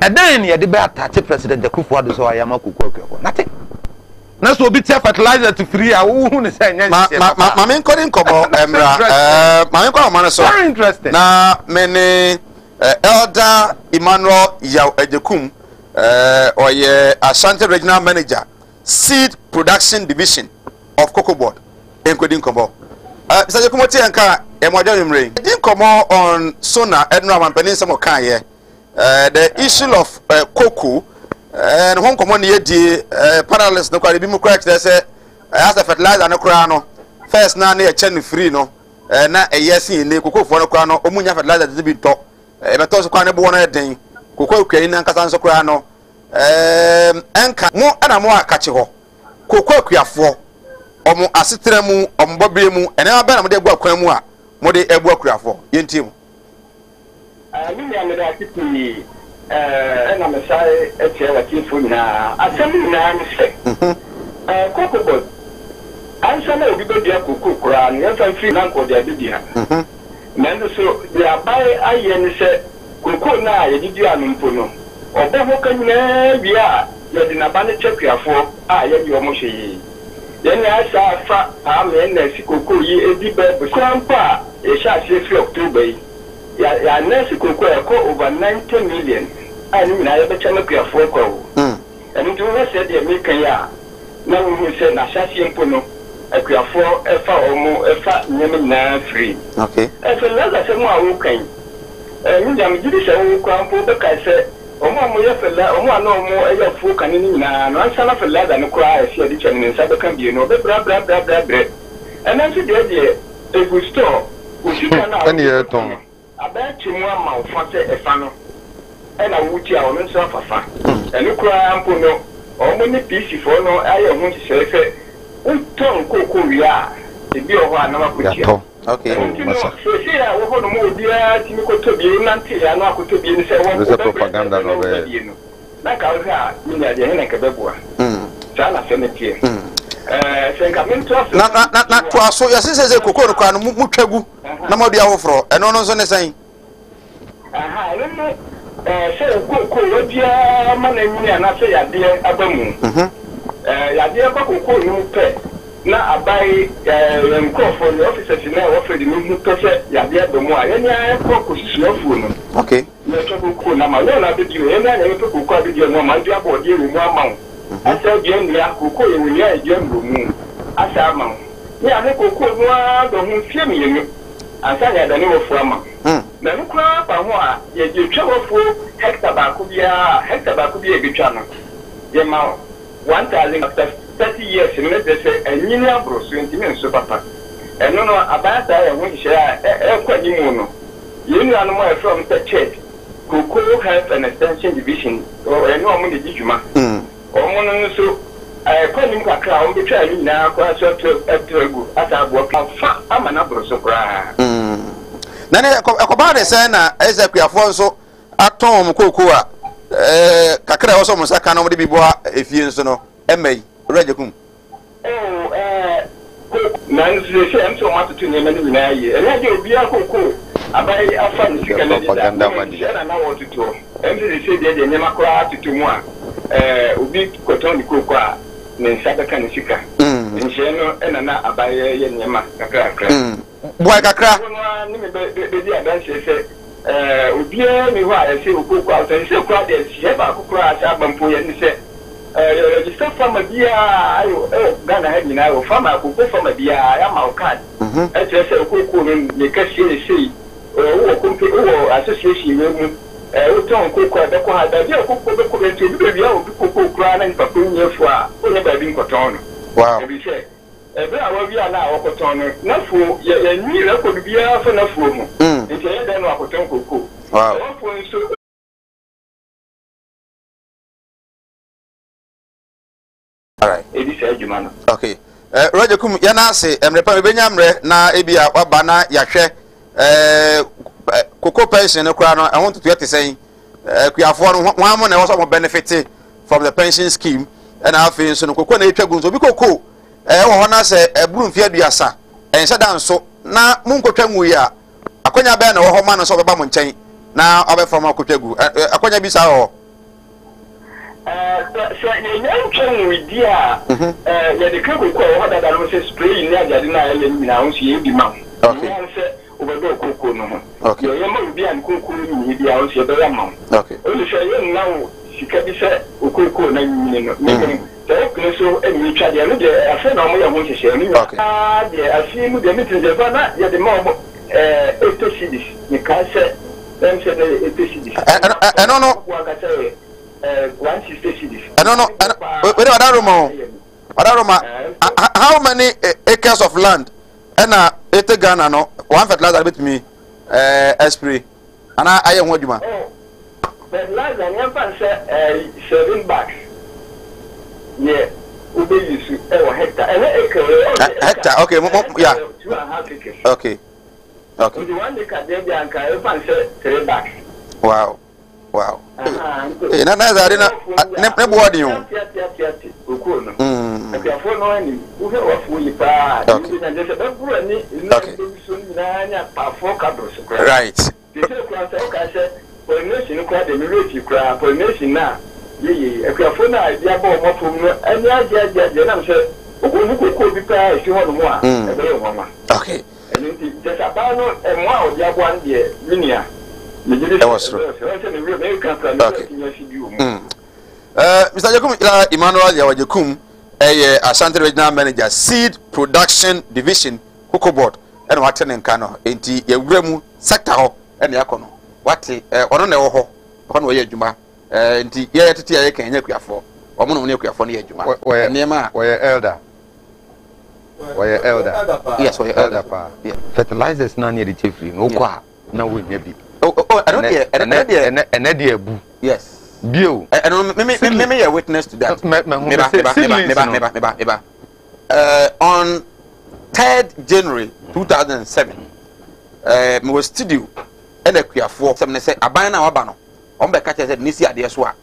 And then you be attach President Akufo-Addo so ayama cocoa. Nothing. Na so be fertilizer to free who ne say enya. Ma me nkodi nkobo emra ma me kwa mano so. Very interesting. Na mene Elder Emmanuel Yaw Ejekum oye Ashanti Regional Manager Seed Production Division of Cocoa Board. Encoding Kobo. Mr. Kumoti Anka, Emwajo Imre. Didn't come on Sona, Edna, and Peninsula Kanye. The issue of cocoa and Hong Kong year parallels no quite be more correct. They say, as a fertilizer no crown. First, now near Chen free no. Na a yes in the cocoa for no crown, Omunia fertilizer to be taught. Emetos Kwana Bona Dane, Cocoa Crane and Casanso Crano. Anka, more and more catchable. Cocoa Quia omo asetre mu ombobire mu ene aba na mo de gwa kwan mu a mo de ebu akurafo yentim ni ya me da tipi na me sai eche wa tifu na asemi na ni se kokobot ansa na obi be dia kokoko kura ni ya fa free na ko de bi ha na ndo so ya bai aye ni se kokoko na ye di anu mpo no obo ho kanyina bia ye di na ba ne chekuafo a ye di omo hwe then I saw I'm in the Sikoko ye edible Crampa, a shot 6 October. Ya Nesiko over 90 million. I mean, I have a channel for 4. And to us said the American ya. Now who said Nasashi and Pono, a clear 4 F or more F Yemen free. Okay. As a letter, someone who came. And you did a crampo, the I said. Omo yefela omo no mo eyefo kanini na no ansana fela da no kra e di chani nsa be kan bi no be bra and then de egu store ushika na ani e ton abachi mu ama ofo se efa no e na wuti a ono nsa fafa eni kra ampo no omo ni pc fo no aye hu se uton koko wi a ebi o ho anama kutia okay see ya wo ho no mo dia timi ko tobi nanti ya no akotobi ni se wo propaganda no be na ka wo ha ni ya de hena ka beboa sala senetie senka minto na to aso ya sese kokoro kwa no mutwagu na mo dia hofro eno no so ne san aha no se ko odia ma na nyini ana se ya de abamu ya de abakoko no pe na abai nkofo ni officers na wo fe di mu to se ya de abamu a yenya ko ko sisuafu no okay na to ko na ma na be di o na na to ko abi di no ma ndi abo di mu ama asa di ndi akoko ye wuli a di mu asa ama ni ane koko no a do hu fie mi yenu asa ya da ni wo fu ama na nukura pa ho a ye twa wo fu hectare ba ko bia bi twa no ye ma 1000 after 30 years in the say enyini abro so ntimi nso papa eno no abaya sa ya ho hye a kwani mu no yenu anu mo from the church Koko Health and Extension Division o eno mo de jijuma omo no so kwani mu kakra o betwa ni na kwa so to asa abo fa ama na abro so kra na ne ekoba de say na ezekuafo nso aton mo koko a kakra wo so mo saka na mo de biboa efie nso no emai rejekum nan se am so ma tutu ne mani na yi ene de obi akoko abai afa ni sika na propaganda madi na wo tutu em se de nyema kra tutu mu a obi koton ni koko a ne nsaka kan sika nje no ena na abai ye nyema kakra boy kakra ni me be di adanse se obi mi ho a se okoko a se kra de se ba kokora asa bampo ye ni se register farmer bia ayo Ghana head ni na yo farmer ko farmer bia ya ma card se okoko ni ka sei wo kompe wo association we mu wo ton kokko da ko ha da bia kokko be ko be to bi bia wo kokko kra na npa ko nyefu a o ne ba bi nkoton no wow e bi se ebe a wo bia na akoton no na fu ye ni record bia fa na fu mu nti ye da no akoton kokko wow wo nso all right edi se adwuma no okay Roger kum ya na ase emrepa benya mre na ebia waba na yahwe koko pension no kra no I want to yet say kuafo no wan mo na wo so benefit from the pension scheme and afin so no koko na etwa gunzo bi koko wo ho na se eburu mfia duasa ense dan so na munkotwa nwu ya akonya be na wo ho ma no so beba mo nchen na obefa ma kotwa gu akonya bi sa ho so you can with dia ya de keko ko ho da no se spray ni ajade na ele ni na unsi e bi ma okay obedo koko no okay yo ma bi an koko ni bi a unsi e be ma okay o le sey na o sika bi se okoko na ni no so so eni twa de no de afa na mo ya ho hye ni de afi mu de mitin de fa na ya de ma mo etosidis ni ka se dem se de etosidis no 160 cities. I don't know. How many acres of land? And ete Ghana no one fertilizer bit me esprit. And I am what you man. Fertilizer one say 7 bags. Yeah, ube use hectare. Hectare. Okay, yeah. 2.5 acres. Okay. Okay. The one they can dey anka one say 3 bags. Wow. Wow. Na na za na ne board you. Right. Okay. That was true. Okay. Mr. Jakum Emmanuel Yawajekum, Ashanti Regional Manager, Seed Production Division, Cocoa Board, and what in Kano, Enti Yagremu, Sector, and Yakono. What on the Oho, on way Juma, Enti Yaya can Yakia for, or Mononia for Yajuma, where Nema, where elder. Where elder. Yes, where elder. Fertilizers none near the chief, no qua, no we maybe. Oh, I don't hear an idea. Yes. Bio. I don't maybe a witness to that. On 3rd January 2007 me was studio and a Kuafo some say abana wabano on be catch said nisi ade so a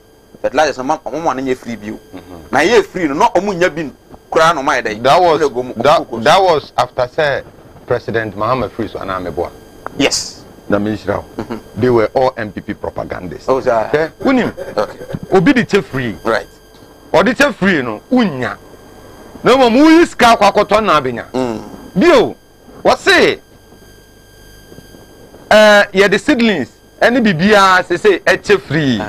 fertilizer some mo na free bio na ye free no omunya bin kura no my day that was after say President Muhammad Free so anameboa. Yes. They were all MPP propagandists. Oh, okay. Obi the free. Right. Or the free no unya. No mo mu iska kwa koto na abenya. Bio. What say? Yeah, the seedlings. Any bibia say free.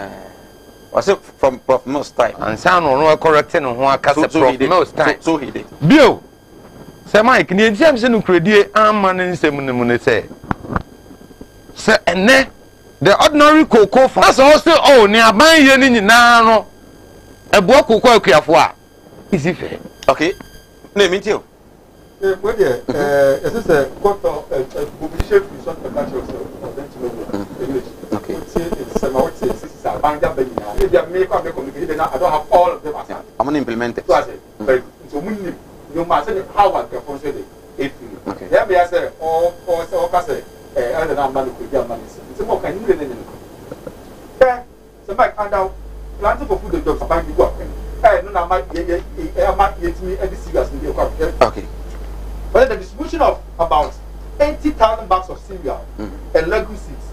Was it from Prof Mills time? And sound no correcting on one case Prof Mills time. So he did. Bio. Say Mike, ni James no credit amman nsem say. Say ene the ordinary cocoa for that's also oh ni aban ye ni nyina no ebo cocoa akuafo a is it fair? Okay. Na me tio. What there is a got publication is on the country of okay. It's about this is a band of Benina. If you make up the communication I don't have all of them as I'm going to implement it. So you must say how I can consider it. Okay. There be as a or say other than money could be a money. It's more can you really know. So back and now planting for food jobs bank you go. No might get me every serious in the okay. But the distribution of about 80,000 bags of cereal and legume seeds,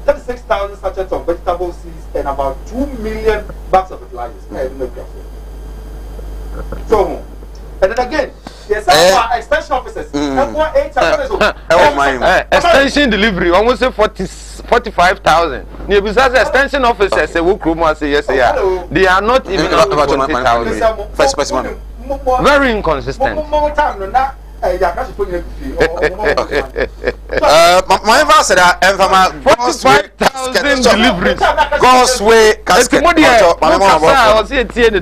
36,000 sachets of vegetable seeds, and about 2 million bags of fertilizers. So, and then again, yes, extension officers. Extension delivery, almost 45,000. Extension officers say yes, they are not even 20,000. First specimen. Very inconsistent. My father said that 45,000 deliveries. God's way casket.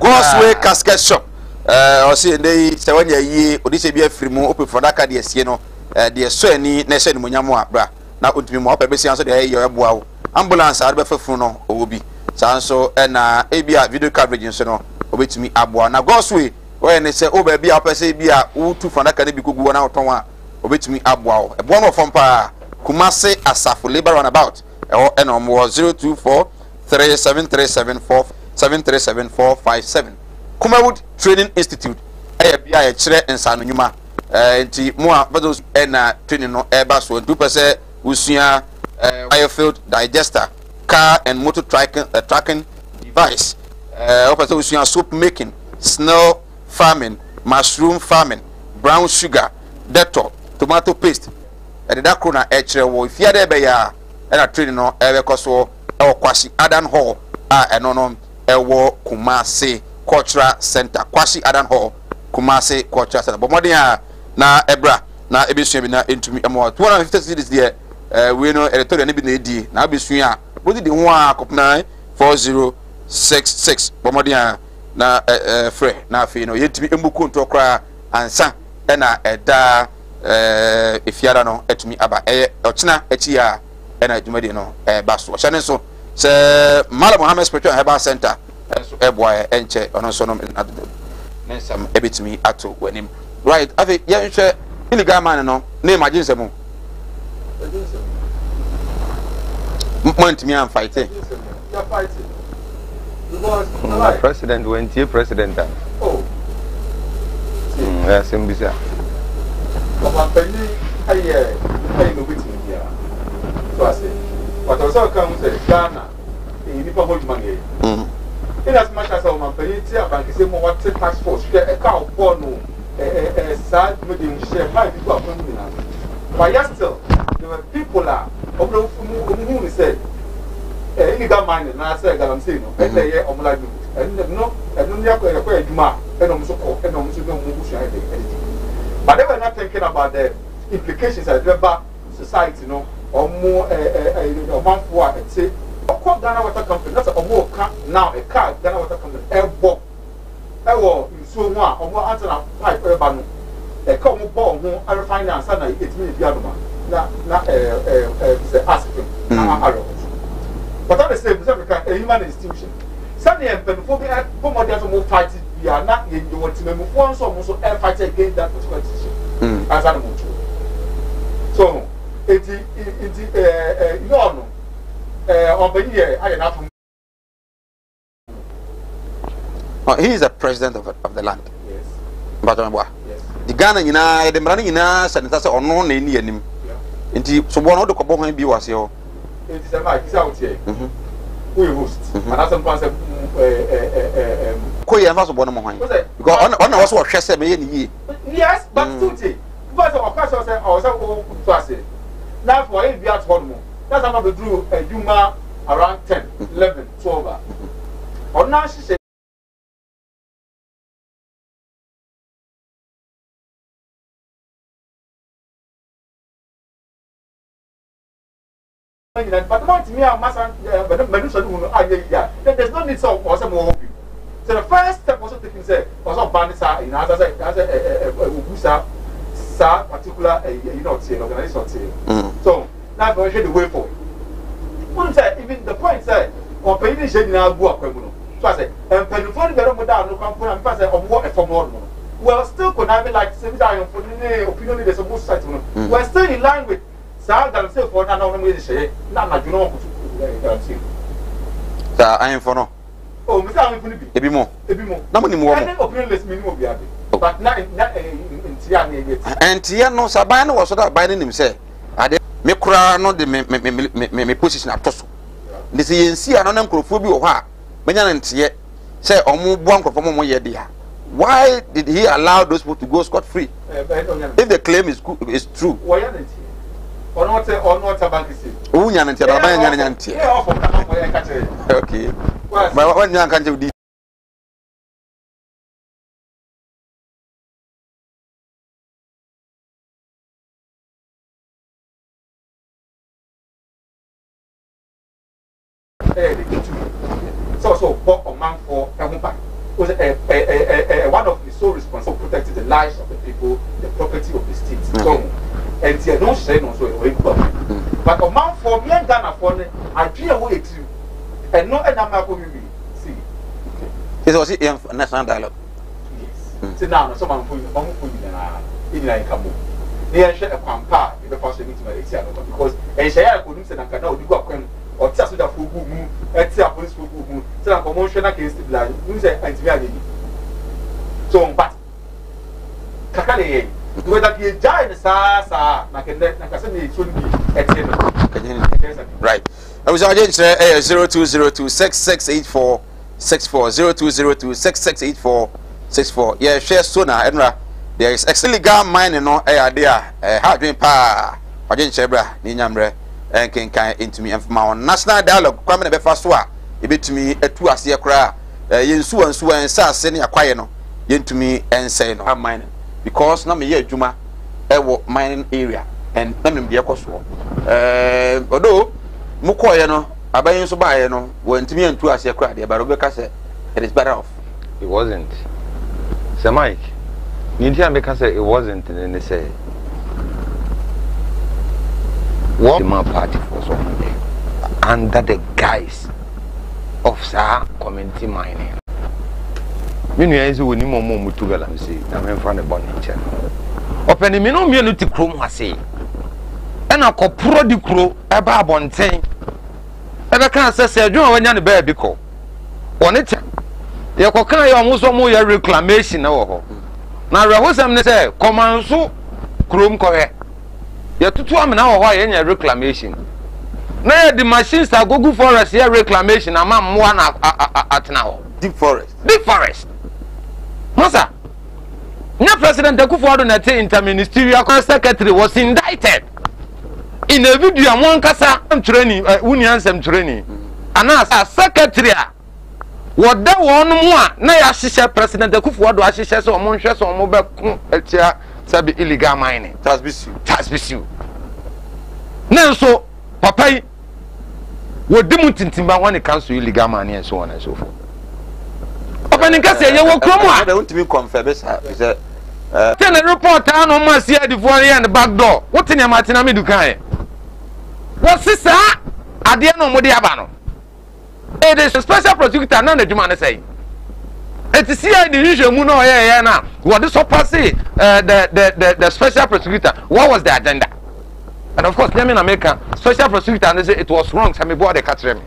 God's way casket shop. Or see, they say when you Odise be a free mo open for that card, yes, you know, the Sweni Nation Munyamwa, bra. Now, would be more purpose answer the your bow. Ambulance, I'll be for Funo, Obi. Sanso, and ABR video coverage, and so on, obey to me, Abwa. Now, God's way. When they say, oh, baby, I'll say, be a two for that can be good one out on obey to me, Abwa. A one from Pa Kumase Asafu labor runabout, or no more 024 3737 737 Kumawood Training Institute, a chere and Sanuma, and more for those training no airbus 2% Usia biofield digester, car and motor tracking device, Usia soup making, snail farming, mushroom farming, brown sugar, Dettol, tomato paste, and the Dakuna H. If you are there, and a training no ever coso, or Kwasi Adan Hall, and on Ewo Kumase Cultural Center, Kwasi Adan Hall, Kumase Cultural Center. But more than na Ebra, na Ebisuya na into me more 250 cities there. We know editorial Nibin AD, na Ebisuya, what did the 19066, but more than na free na fe no yetimi embuku ntokra ansa na eda efiara no etumi aba ochina echi ya na adwumade no baso chane so se Malam Mohammed Spiritual Herbal Center so eboa enche ono so no nensam ebetumi ato wanim right ave ya nhwe illegal man no na imagine se mo ntimi am fighting the president went here, president. Oh, yes, I'm busy. But I'm no waiting here. So I say, but also comes Ghana, in the hold money. In as much as I'm paying here, I can say more what tax force, a cow, no, a sad medium share, 5 people are coming now. But yes, still, there were people who said, illegal mining, na say galamsey no e dey omuladu and no yakwa eduma and omsoko and omsu no mubusu ade but they were not thinking about the implications at the society no omo omanfo a ete okọ Ghana Water Company that's omo ka now a car Ghana Water Company ebo ewo nsuo ho a omo antenna pipe eba no e ka omo bo ho a refinance na etimi bi adoma na say aspirin na aro. But at the same time, a human institution. Sunday and Penfobi at Pomodias more fighting, we are not in the want to move on, so also air fight against that particular institution. asa no moto so enti no ompani here aye na from he is the president of the land. Yes. But yes. The Ghana nyina the mrani nyina sanita se ono na eni anim. Nti so bo no de kobo han bi wase ho. Enti se ma kisa out here. Who you host? And that's some point ko ye fa so bo no mo han. Because on was wo hwe se me ye ni yi. Yes, but still because of course I was to say. Now for it be at home. That's how we do a Juma around 10, 11, 12. Or now she said but not me and Masan, there's no need so or some more. So the first step was taking say was of Banisa in as a particular organization. So now we should the way forward. One say even the point say or paying shade in our work. So I said, and Penifon Veromo down no come and pass of what from more. Well, still could have like same time for the opinion there's a most site. We're still in line with. Sa garanti for na no me say na na juno ko garanti sa ayin for no oh me say ayin for ni bi ebi mo na mo ni mo mo opinion less me ni mo bi ade but na intia na yet entia no sa ban no wo so da ban ni nim say ade me kura no de me position atoso ndi se yensi ano na nkrofo bi wo ha menya na ntie say omo bo nkrofo mo ye dia. Why did he allow those people to go scot free if the claim is true? Or not a bank is Unya and Tiaban. Okay. But when you can't do so a man for a woman was one of the sole responsible for protecting the lives of the people, the property of the state. So, and they don't say no so but a man for me and Ghana for I dream away to and no and I'm see. This was it national dialogue. Yes. So now someone for you in like come. They share a pampa in the first meeting because and share couldn't say that now you go or just with a full moon, at the police full moon, so a promotion against the blind, who's a so but Kakale. Whether he died, sa, like I said, it should be right. I was on 0202 6684 64 0202 6684 64. Yeah, share sooner, Edra. There is illegal mining no idea. Hard dream pa. I didn't shebra, Ninyamre, and can into me and from our national dialogue. Come in the first one. It be to me a 2 hours year cry. Yen su and sa sending a quiet no. Yen to me and say no, I'm mining. Because na me ye adwuma ewo mining area and na me be ekoso although mukoye no abayin so baaye no wantimi antu ase kra de baro be ka say it is better off. It wasn't. Sir Mike, you didn't make us say it wasn't, and then they say what the man party for someone there under the guise of sa community mining. Me no yanzu woni momo mutu gala me say na me fa ne bon nche openi me no mienu ti krom ase e na kopro di kro e ba abonten e be kan se adwuma wanya ne ba bi ko woni che ye ko kan ye omuso mo ye reclamation na wo ho na rehosam ne say komanso krom ko he ye tutu amena wo ho ye nya reclamation na ye the machines agogu forest ye reclamation ama mmoa na atena ho deep forest Mosa, now President Kufuor na interministerial secretary was indicted in a video one kasa training, union training, and as secretary, what that one more na ya shisha President Kufuor do ashisha so monhwe so mo be ku etia sabi illegal mining. Tasbisu. Na so papa wo dimu tintimba when it comes to illegal mining and so on and so forth. Opening kase ye wo kromo a don't me confirm be say tell a reporter no man see the for and the back door what in your matina me do kan what sister ade no mo de aba no it is a special prosecutor na na djuma na say It is here the usual muno here now. What the surpassing the special prosecutor? What was the agenda? And of course, let me America special prosecutor and they say it was wrong. So me board the catch me.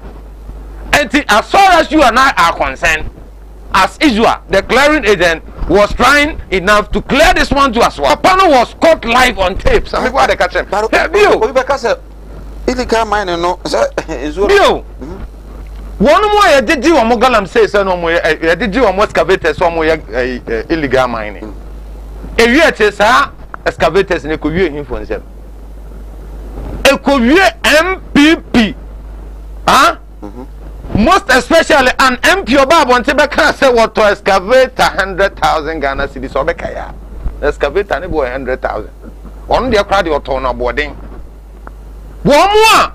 And as far as you and I are concerned, as usual, the clearing agent was trying enough to clear this one to as well. Pano was caught live on tape. So me board the catch him. Have you? Illegal mining, no, Bio. One more did you on Mogalam say so no more did you on excavators some more illegal mining. A year chase excavators and a could him for himself. A could MPP. Huh? Most especially an MP Obab on Tebeka say what to excavate 100,000 Ghana cedis or Bekaya. Excavate and 100,000. On the crowd or turn boarding. One more.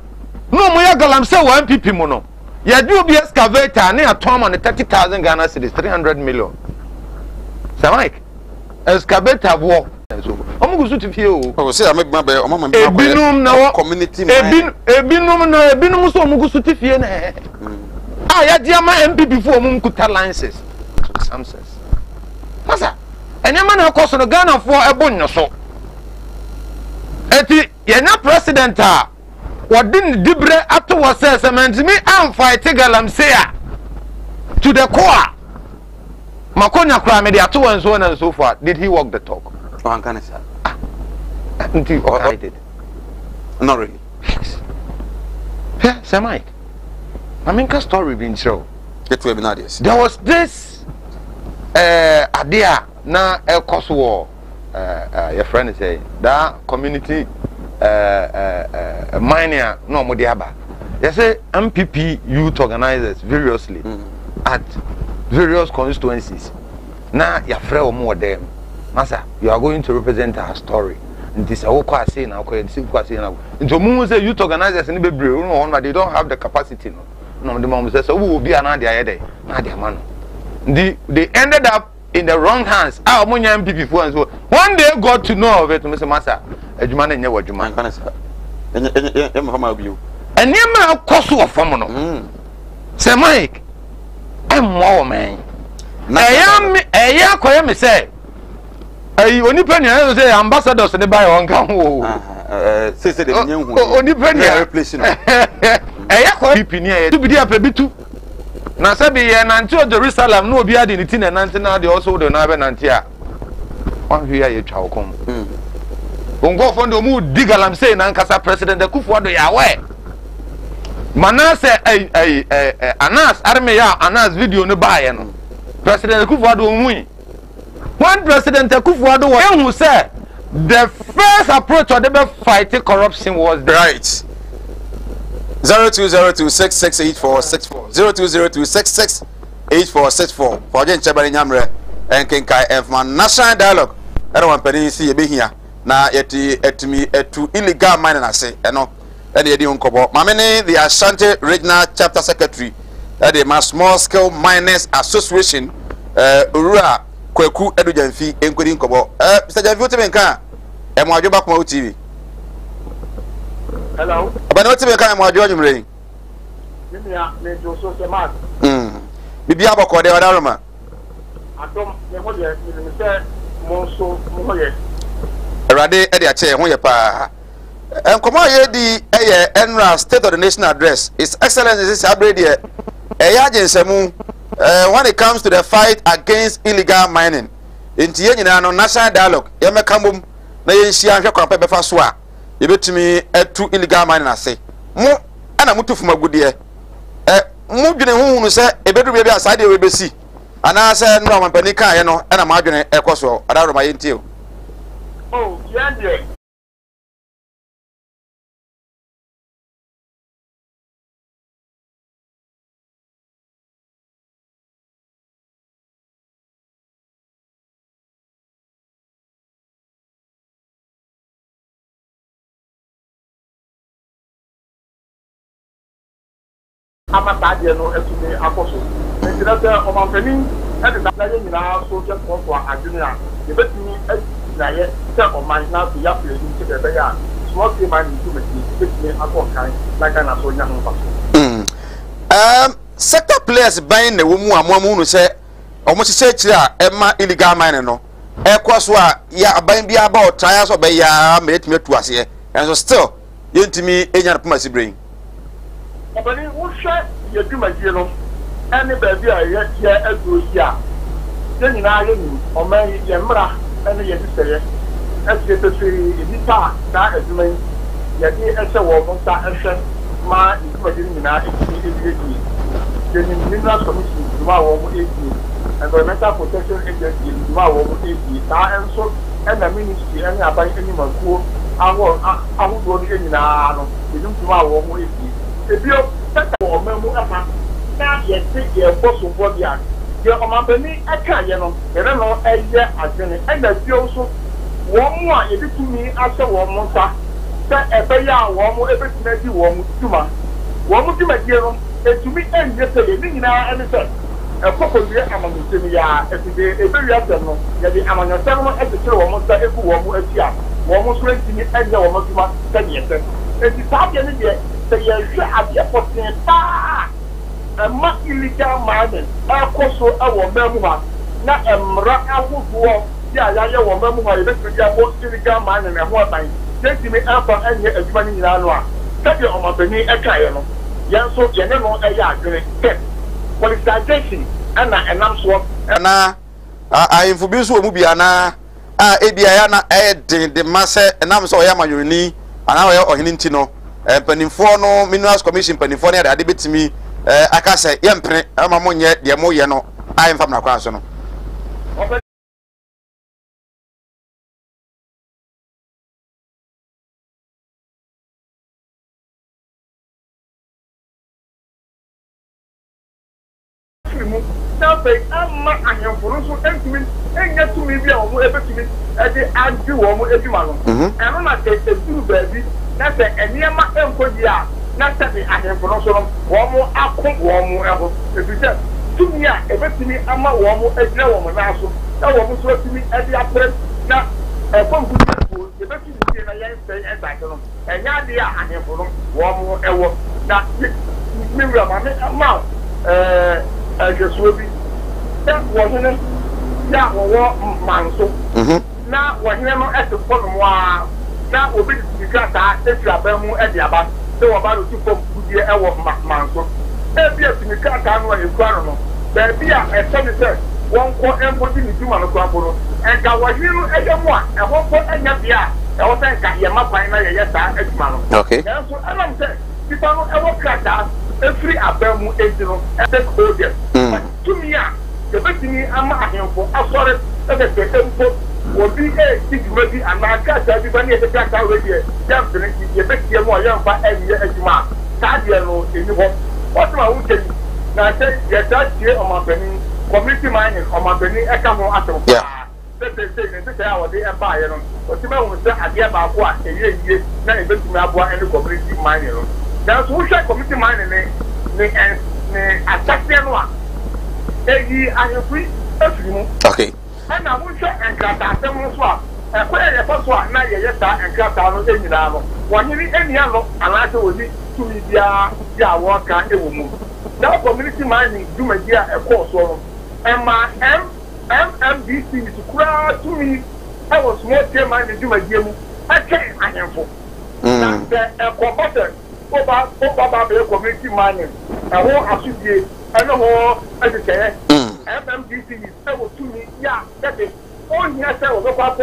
No more galam say one MPP mono. Ya do be excavator near Tom on the 30,000 Ghana cedis, 300 million. Sir Mike, excavator war. I'm going to feel. Oh, say I make my binum now community. Binum no binum so mugu to feel. Ah, ya dear my MP before Munkuta licenses. Some says. Masa, and your man of course on the Ghana for a bonus so. Eti, you're not president. What didn't Dibre afterwards says, and me, I'm fighting Galam say to the core. Makonya crime, media 2 and so on and so forth. Did he walk the talk? One can say. I did. Not really. Yeah, Sir Mike. I mean, story being show. Get to be yes. There was this idea now, El Kosovo, your friend is saying that community. Mania no modiaba. They say MPP youth organizers variously at various constituencies. Now your friend more them. Master, you are going to represent our story. And this is what saying now. Into moon say youth organizers in the no, they don't have the capacity. No, the mom says so we will be another day. Man. They ended up in the wrong hands. Our money MPP for and so one day got to know of it, Mr. Master. Ejumane nye wajumane kana sa em fama obiu enema akoso ofom no se Mike em mo man eya koye me say ayi onipa ni ayo say ambassadors ne buy on kan wo say de nye hu onipa ni replace no eya koye pipi ni e tu bidi apebitu na sabi ye nanti o Jerusalem no obi ade ni ti na nanti na de also do na be nanti a wan hwe ya twa okom Ungo fondo mu digalam say na nkasa president Kufuor ya we manase Anas arme ya Anas video no baye no president Kufuor mu when president Kufuor who say the first approach of the fight corruption was right 0202668464 0202668464 for jen chabari nyamre enkenkai efman national dialogue everyone pedi see e be here na yeti etimi etu illegal mining ase eno e dey nkobo mamene the Ashanti Regional Chapter Secretary the Small Scale Miners Association Urura Kwaku Edu Jamfi enkwedi nkobo Mr. Jamfi ote benka e mo ajoba Kumawood TV. Hello abana ote benka e mo ajoba nyumre Nimia me jo so se mat bibi abako de wadaroma adom me ho ye me se mo so mo ho ye Rade Eddie Ache, who ye pa. And come on, ye di Enra State of the Nation address. His Excellency is Abrede. When it comes to the fight against illegal mining, in Tiana national dialogue, Yamakambum, Nayan Shaka Pepper Swa. You bet to me two illegal mining, I say. Mo, and I mutu from a good year. Moving who say a better baby outside the BBC. And I said, no, I'm Penica, and I'm margin a coso, I don't know my intel. Oh, yeah. Amatadia no esumi akoso. Ntirata o manfani e de da ye nyina so je ko adwene a ye betumi na ye se o man na so ya play ni se be ya small team man ni tumeti betumi akokan like na so nya ho ba. Sector players buying the woman amu no say almost say Emma illegal mining no. Equaswa ya aban bi about tires or by ya mate me to us here. And so still you to me agent Pumasi brain. But it will shut your too much, you know. Any baby I yet here as you here. Then you know, or may Yamra and the say, as you say, if you start that as you mean, yet as a woman start action, my imagine in our immediately. Then in Mineral Commission, tomorrow, Environmental Protection Agency, tomorrow, and so, and the ministry, and about any more cool, I will go in our tomorrow. If you set a memo, now yet take your boss of body. Your company, I can't, you know, a year as and the also 1 more, if it to me after 1 month, that every year, 1 more, every 1 more, 2 months. 1 more to my dear, and to me, and yesterday, now, and said, a couple of years among the same year, every day, every afternoon, that the among your settlement at the show, almost every 1 more year, 1 more 20 years, and your 1 more 10 years. And it's happening here. You have your portion and much illegal mining. Of course, our memoir. Not a miracle war. Yeah, your memoir. You have most illegal mining and what time. Take me up and here as money in our. Take your own penny a trial. Young so general a yard. What is digestion? And I'm swap. And I infobius will be Anna. Abiana, the Massa, and I'm so Yama Uni, and I or Hintino. Penifono Minerals Commission Penifonia that debate me I can say yempre amamonya de moye no I am from na kwaso no that's a near my employer. Not that I am for one more outcome, one more. If you said, to me, to me, I'm a woman, a woman, also. That woman was to me at the upper. Now, a phone good, the best in a young say, as I don't know. And now they are here for one more hour. Now, Miriam, I'm out. I just will be. That wasn't it. That was man so. Now, when you're not at the bottom, that will be the cat if you are Bemu at the Abba. So about to come to the hour of Manso. Every year, you can't come when you quarrel. There be a senator, 1 quarter and 40 to Manocampo, and I was you at the one, and 1 quarter and a year. I was saying, Yama Pina, yes, at Mano. Okay. So I'm saying, if I don't ever cut out, every Abemu agent and take hold them. To me, the best thing I'm asking for, I'm sorry, that's the will be a big ready and I got everybody at the cat already. Jumping, you bet you more young for every year as you mark. Tadiano in the home. What my own thing? Now I said, yes, that's here on my penny, community mining on my penny, I come on after. Yeah. Let's say, I was there by you. But you know, I get about what a year, now you bet me about any community mining. That's who shall community mining and attack them one. I am free. Okay. And I will say, and Cata, someone swap. And where the first one, now yes, and Cata, any now. When you need any other, and I will need to be their work and they will move. Now, community mining, do my dear, a course. And my MMDC is cry to me. I was more chairman to do my dear. I can't, I am for. A combatant over community mining. I won't associate. I know as you say. MMDC is able to me, yeah, that is all he has said was about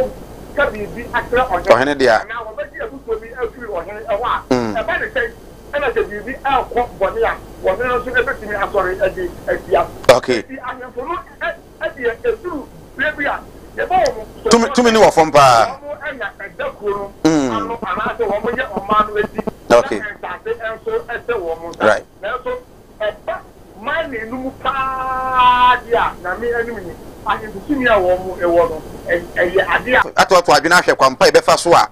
can be actor on your dia. Now, I'm able to be every or a while. About the case, and I said, you be out of Bonia, was also everything I'm sorry at the okay. I am for not at the two, maybe the too many of them. Okay. Right. Mine no dia na me enemy I can see me a woman a woman and idea at what I've been after kwampa be fa so a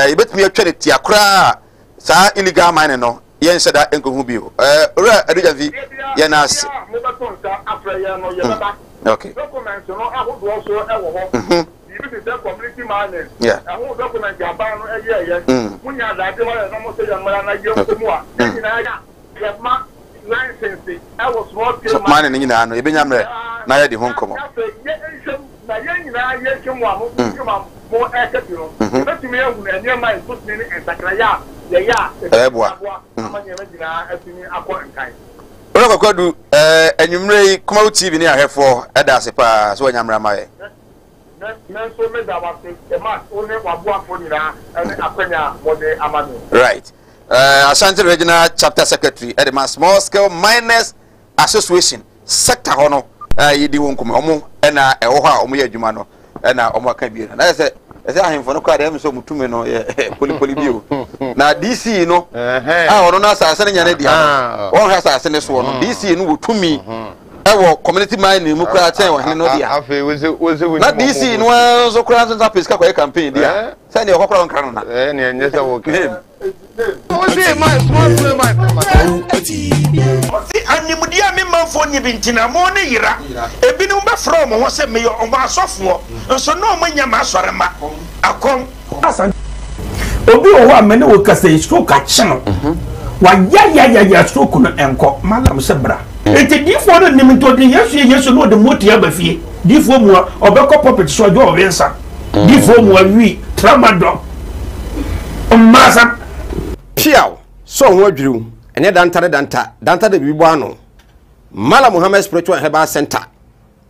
e betumi atwa tia kra sa illegal mine no yen said that enko hu bio ora adujanvi yen as okay documents no ahodo so e wo ho you be the community mining yeah ahodo document ya ba no e ye munya da de ho no mo se ya mara na ye ko mu a na ya ma license. I was small scale. So man ni na no e benya mre na ya di ho nkomo. Na yen na ye twemo mo mo ekati no. Betumi ehu na enye man put ni ensakraya ya eboa. Amanye magina atumi akọ nkan. Ora kwakwadu Enyumre Kumawood TV ni ahefo eda ase pa so anyamra maye. Right. Ashanti Regional Chapter Secretary at the Small Scale Miners Association sector hono yidi wonkum omo na ewoha omo ye adwuma no na omo aka bi na say ahemfo no kwa dem so mutume no poli bio na DC no ono na asase ne nyane dia won ha asase ne so no DC no wotumi ewo community mining mu kwa ten wa hene no dia afi woze na DC no so kwa so peska kwa campaign dia say ne okokora nkran na ne nyese wo ke animudia me manfo ni bintina mo ne yira ebinum be from ho se me yo o ma asofo nso no manya ma asore ma akon asan obi o wa me ne wo kase stroke a chino wa ya stroke no enko malam se bra enti difo no nim to de yesu no de motia ba fie difo mu obekọ puppet so jo obensa difo mu awi tramadol o masa Piao, so wadru, ene danta de bibo ano. Mala Muhammad Spiritual and Herbal Center.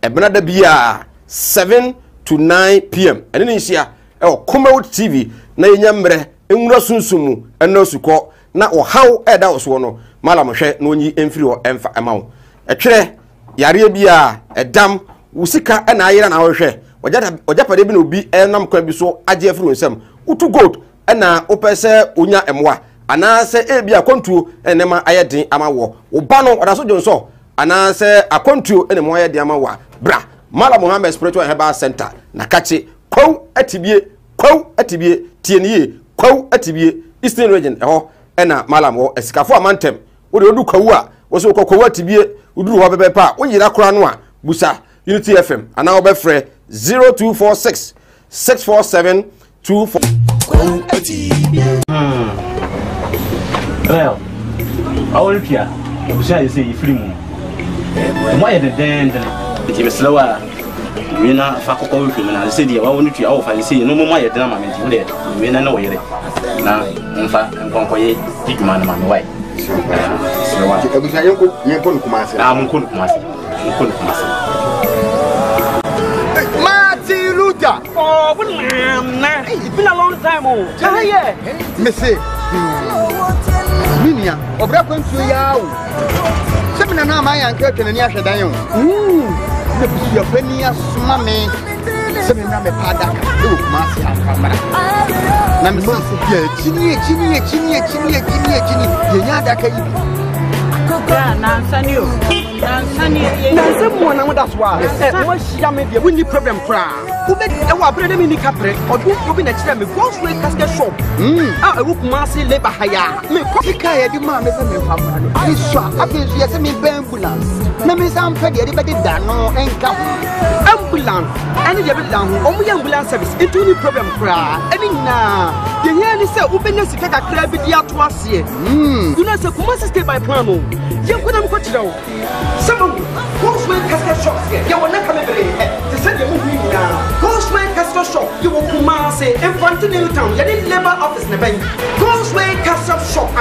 Ebena da bia 7 to 9 p.m. Ene ni sia Kumawood TV na yenyamre enwura sunsumu eno suko na ohaw eda oso no. Mala mohwe na onyi emfiri o emfa emawo. Etwere yare bia edam usika na ayira na wohwe. Ojapade bi na obi enam kwa bi so age afiri onsam. Utu gold na opese onya emwa. Anase ebi akontuo enema ayedin amawo oba no odaso jonso anase akontuo enema ayedin amawa bra Mala Muhammad Spiritual Herbal Center na kache kwaw atibie tienie kwaw atibie Eastern Region eho ena Mala mo esikafo amantem wo de odu kwaw a wo so kwaw atibie uduru ho bebepa wo yira kora no a busa Unity FM ana wo befre 0246 647 24 kwaw atibie well, our Pia, you say free moon. Why the den? It is slower. We are Fakoko women. I said, I want to offer. I say, no more my drama. We are no way. Now, in fact, I'm going to take man my wife. Martin Luther. Oh, it's been a long time. Oh, yeah. Missy. Minia, obra kwantu yawo. Semina na ma yanka twenani ahwedan yo. Na bisu ya pani asuma me. Semina me padaka. E kuma se akamara. Na me so bia chini. Yenya daka yi. Yeah, Nansani. Nansani na that's why. Wo hia me dia, we need problem kra. Ube e wa brede mi ni kapre. Odu obi na kire me go sway casket shop. Ah e wo kuma se labor hire. Me kofi ka ye di ma me se me famra no. Ni so abezu ye se me be ambulance. Na me sam pe de be da no enka. Ambulance. Ani de be da ho. Omu ye ambulance service. Itu ni problem kra. Ani na. Ye hia ni se ube nya sika kakra bi di ato ase. You know say kuma stay by plan o. Ye kuna mko tira o. Some Ghostway casket shops here. You will not come every day. To send you movie now. Ghostway casket shop. You will come and say in front of New Town. You didn't labor office in the bank. Ghostway casket shop.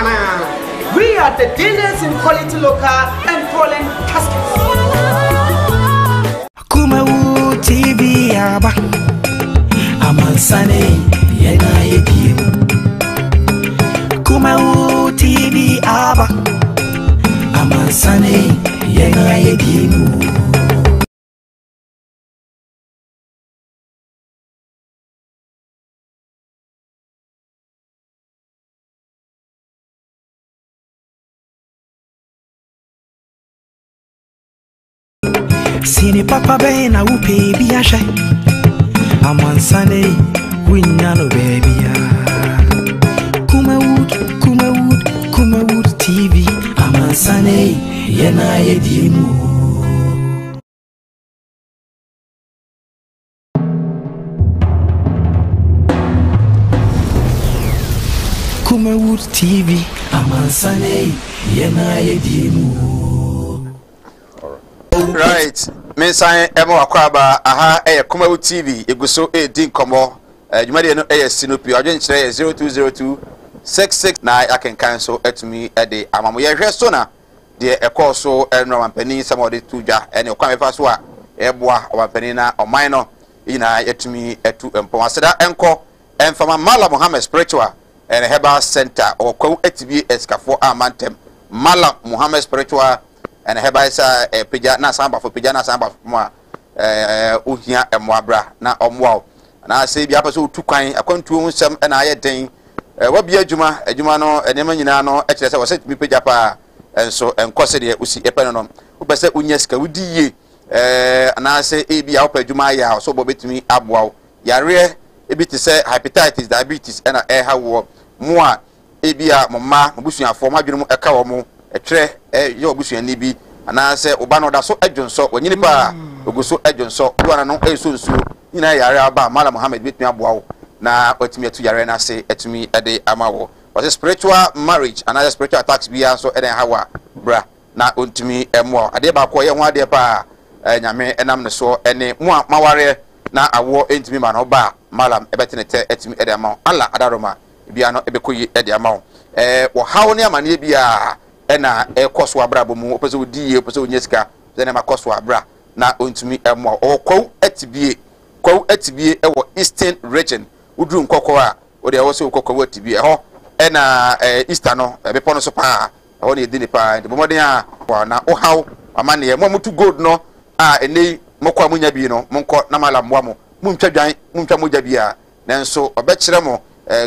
We are the dealers in quality local and foreign caskets. Kumawood TV aba. Amansane yena yedi. Kumawood TV aba. Amansane yena yedi. Sini papa be na upe bi ashe. Amansane winyano baby ya. Kumawood TV. Amansane yena yedimu. Kumawood TV. amansane yena yedimu. Right, mensan emo akwaba aha Kumawood TV eguso din komo jumade no Sinopi adwenkyere 0202 66 na akenkan so etumi de amamo ye hwe so na de ekoso enro mampani samode tuja ene kwa mefa so a eboa mampani na oman no ina etumi etu empon aseda enko enfama Mala Muhammad Spiritual and Herbal Center or Kwawu etibi eskafo amantem Mala Muhammad Spiritual and Herbal peja na samba for peja na samba mo ohia emwabra na omwo na se bia paso tukwan akwantuo nsem na aye den wabi adwuma no enema nyina no e kire se wose tumi peja pa enso enkose de usi epeno no wopese unya sika wudi ye na se bia opa adwuma ya so bo betumi aboa yare ebi te se hepatitis diabetes na hawo mo a bia mama mabusuafo madwene mu eka wo mo etwere ye obusuani bi ana se oba no da so adwonso wanyini pa oguso adwonso duana no eso nsu nyina yare aba Mala Muhammad betumi aboa wo na otumi atu yare na se etumi ede amawo was spiritual marriage and spiritual attacks bia so eden hawa bra na ontumi emo ade ba ko ye ho ade pa nyame enam ne so ene mo a maware na awo entimi ma no ba malam ebetenete etimi ede amawo ala adaroma bia no ebekoyi ede amawo wo hawo ne amane bia ena ekoso abra bomu opese odi opese onyesika zene makoso abra na ontumi emo okwo atibie ewo Eastern region udru nkokko a wo de wo se okokko atibie ho ena Easter no bepo no so pa ho ne edini pa de bomoden a na o haw amane mo mutu gold no a ene mokwa munya bi no monko na Mala mboa mo muntwa dwan muntwa moja bi a nanso obekire mo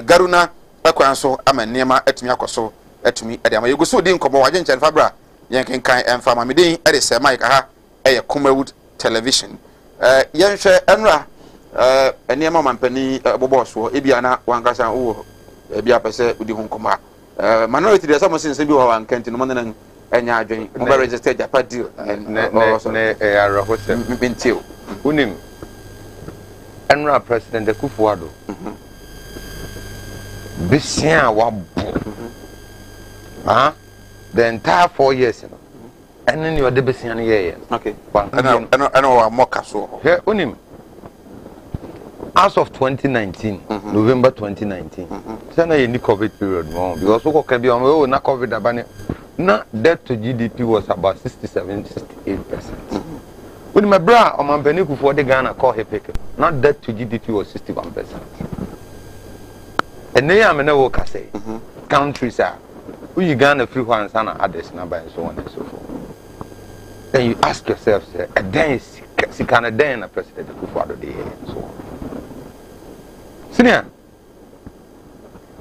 garuna akwan so amanema atumi akoso atumi ade ama yeguso di nkobo wajenchen fabra yenkenkan emfa ma medin ede se mike ha Kumawood television yenhwe enra enema mampani boboso ebia na wankasa wo ebia pese udi honkoma minority de some sense bi wa wankenti no monen enya adwen mo be register Japan deal ne arahose mentil unim enra president Kufuado bisia wabo the entire 4 years and then you are the bisia ne ye okay and wa moka so he unim as of 2019 November 2019 sana ye ni COVID period more because we can be on na COVID abane na debt to GDP was about 67-68%. With my bra on my Beniku for the Ghana call Hepeke, not debt to GDP was 61%. And they are no work I say countries are who you Ghana free ones and others number and so on and so forth. Then you ask yourself, say, a day is Canada and a president who follow the year and so on. Senior,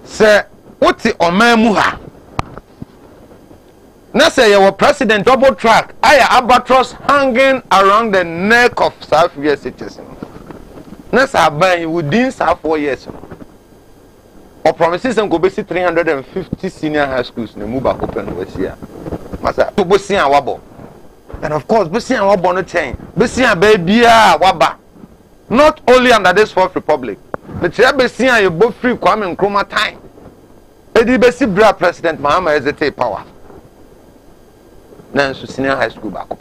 say, what's the Oman Muha? Now say your president double track, albatross hanging around the neck of South West citizens. Now say by within 4 years. Or promises and go basic 350 senior high schools in move back open over here. Masa to Bussi and Wabo. And of course, Bussi and Wabo no chain. Bussi and baby Waba. Not only under this Fourth Republic, but Bussi and you both free Kwame Nkrumah time. Edi Bessi Bra President Mahama hesitate power. Nansu senior high school back up.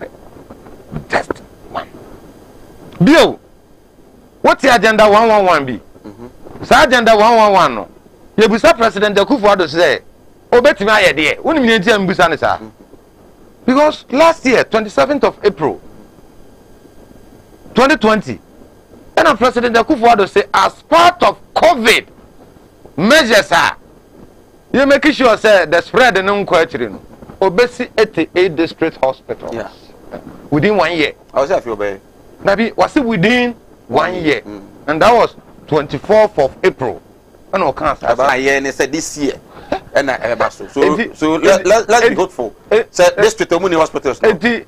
Just one. Bill, what's the agenda 111 be? Sa agenda 111 no. Ye busa President Kufuado say, "Obetimi aye de. Woni mi ntia mbusa ne sa." Because last year, 27th of April 2020, and President Kufuado say as part of COVID measures you make sure say the spread no kwachiri no. Obesi 88 district hospitals within 1 year. I was after obey. Maybe was it within 1 year? And that was 24th of April. I know cancer. I said this year. And so let's be hopeful. So district many hospitals. Ebe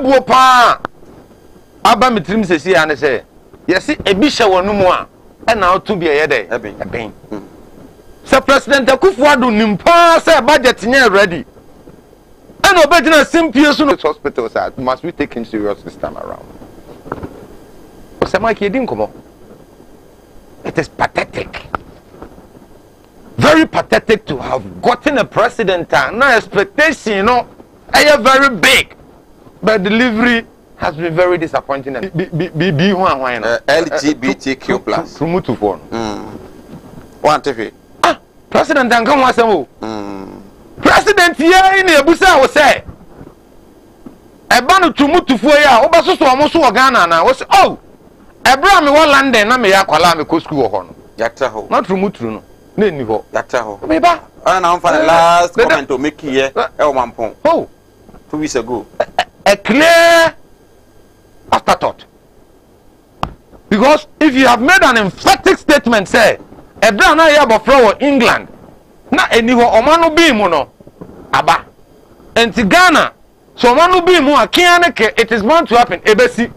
buo pa. Aba mitrim sesi ane say. Yes, ebi hye wonu mu a. E na otu bi eye dey. Eben. So President Kufuado nimpa say budget nye ready. And obegina simpie so no hospitals must be taken serious this time around. It is pathetic. very pathetic to have gotten a president and no expectation, you know, very big, but delivery has been very disappointing. LGBTQ plus. One TV. President and come was President here in the Busa was say. A banu to move to Foya, Obaso almost Ghana now was Abraham one London, na me yakwala me ko school ho. Yataho. Not Rumutru no. Ne ho. Yataho. Meba. Ana am for the last comment to make here. E o mampon. Oh. 2 weeks ago. A clear afterthought. Because if you have made an emphatic statement, say, Abraham na ya bofro England. Na eni ho omanu bi mu no. Aba. Enti Ghana. So omanu bi mu akianeke it is bound to happen. Ebesi.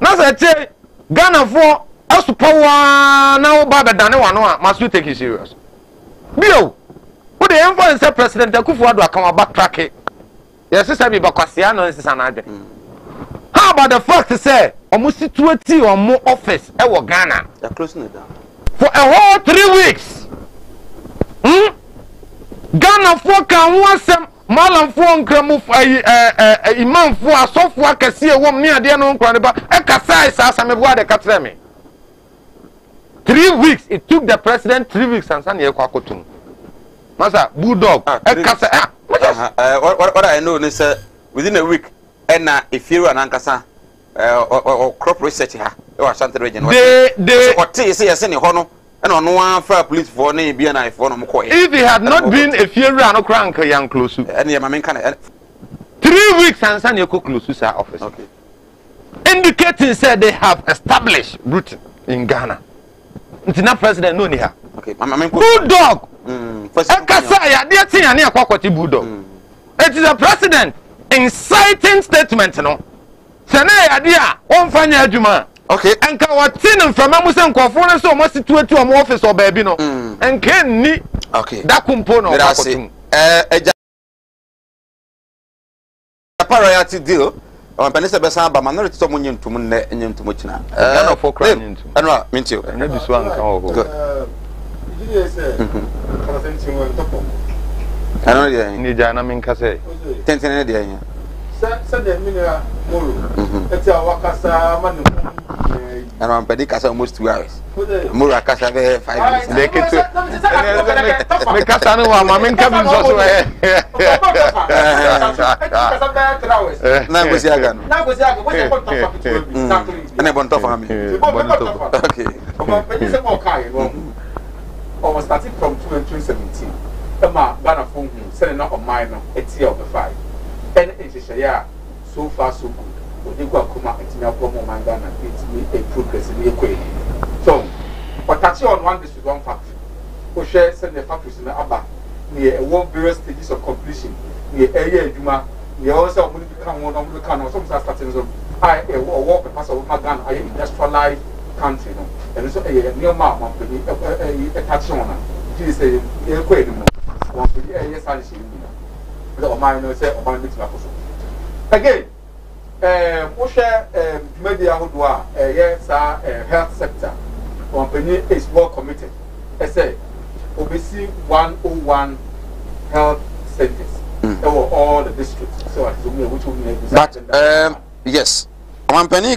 Na say Ghana for us power now baba dane wano a must we take it serious. Bio. Who the influence President Akufo-Addo akama backtrack. Yes, say be bakwasia no nsisa na adwe. How about the fact to say almost 20 or more office e wo Ghana. They're closing it down. For a whole 3 weeks. Ghana for can wasem malam for nkramu imam for asofo akase e wom ne ade no nkra ne ba e kasa isa me bo ade katre me. 3 weeks it took the president 3 weeks and san ye kwakotum. Masa bulldog e kasa what I know is within a week and if you an ankasa or crop research ha or something region. They what say yes any hono and on one for police for na be an iPhone mo. If it had not been a fear and crank young close. And yeah, my kind 3 weeks and san ye close to office. Okay. Indicating said they have established route in Ghana. Ntina president no ni ha. Okay. My bulldog. Ekasa they tin ani akwakoti bulldog. It is a president inciting statement no. Sene ya dia on fanya adwuma. Okay. Enka watin from amuse nkofo no so mo situate o mo office o baabi no. Enka ni. Okay. Da kumpo no kwakotum. Royalty deal. On Penisa Bessa, but minority to Munyan to Munne and to Muchina. For crying. I know, meant you. And this one come I know you need Janamin Case. 10 day. Sunday Mina Muru. It's our Wakasa Manu. And on Pedicas almost 2 hours. Murakasa 5 minutes. They get to Casano, Mamin cabins also. Now was Yagan. Now was Yagan. And I want to for me. Okay. Or starting from 2017. Emma Ghana phone selling out of mine at year of the 5. And it's so far so good. When you go come it's me a promo man Ghana, it's me a progress in the equation. So, but touch on one district, one factory. We share send the factories in the Abba near various stages of completion. Near area Juma, we also will become one of the kind some starting some I walk a pass of my Ghana, I industrialized country. And so a near map, a touch on it. She said, you're quite more. One for the area, the minor say, or my little again. We share media who do yes, health sector. Company is well committed. I say, OBC 101 health centers over all the districts. So, which will be but yes, company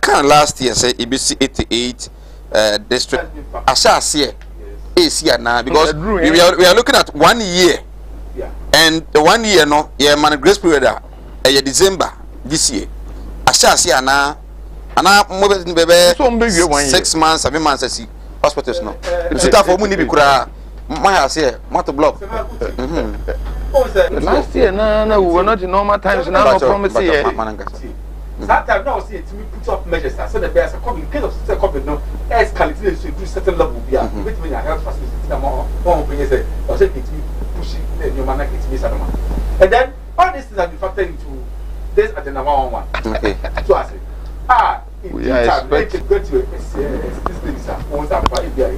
can last year say EBC 88 district. I shall see is here now because we are looking at 1 year. Yeah. And the 1 year no, yeah, man, grace period December this year. I shall see now. And I'm maybe 6 months, 7 months. I see hospitals no. It's tough for me because my house here, motor block. Last year, no, we were not in normal times. Now, promise here. That time now, see, to me put up measures. I said the best. In case of COVID, no, escalating to do certain level. We are with me. I have facilities. More opinions. Say, I said it me pushing the new man. It's me, Sadama. And then all these things have been factored into this agenda 111. Okay. So I said, we are expecting go to this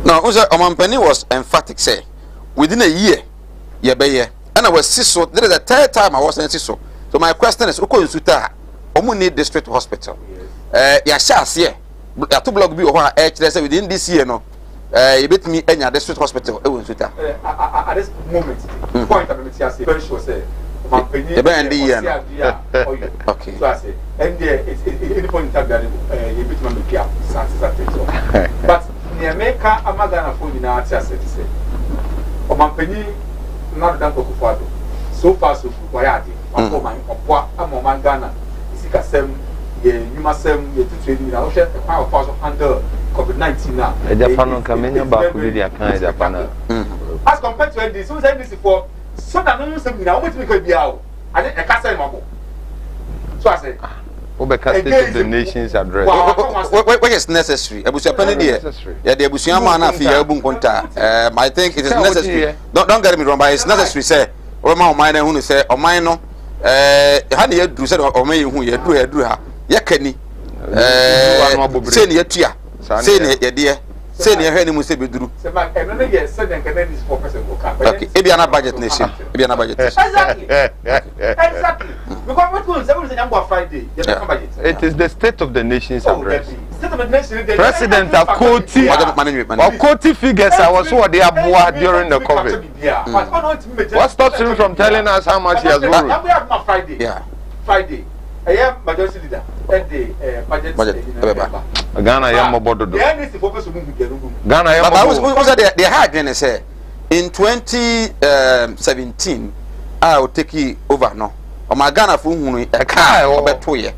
no, Omampeni was emphatic. Say within a year, yeah, and I was so. There is a third time I wasn't so. So my question is, Uko Suta, Omuni District Hospital. Yeah, Shas, yeah. 2 block be over within this year, no. you bet me any district hospital e won suta at this moment point I'm very sure say the band the year okay so I say and there any point in time that you bet me pia so but near America amagana for na ati say o mampani not that Kufuado so far so good why are they ọpọ amọman Ghana isikasem ye nyumasem ye tutu na o hwe kwa o pass handle COVID-19 now. Japan can many about Japan. As compared to this, so that this for so that no some now what we could be out. And I can't say more. So I say State of the Nations address. What is necessary? Abusia Penny, yeah, the Abusia man afi album conta. I think it is necessary. Don't get me wrong, but it's necessary. Say, or my mind who say, or mine no. Hani ye do said or me who ye do ha. Ye keni. Say ni ye tia. Say ne dear. Say near any must be true. Okay, it be an budget nation. It be an budget. Exactly. Because what was everything Friday? It is the State of the Nations address. President of Koti figures I was what they have during the COVID. What stops him from telling us how much he has borrowed? Friday. Yeah. Friday. I am majority leader. Budget. Ghana yam obodo do. Ghana yam obodo. Was that they had when they say in 2017 I will take it over no. O ma Ghana for hunu e ka obeto ye.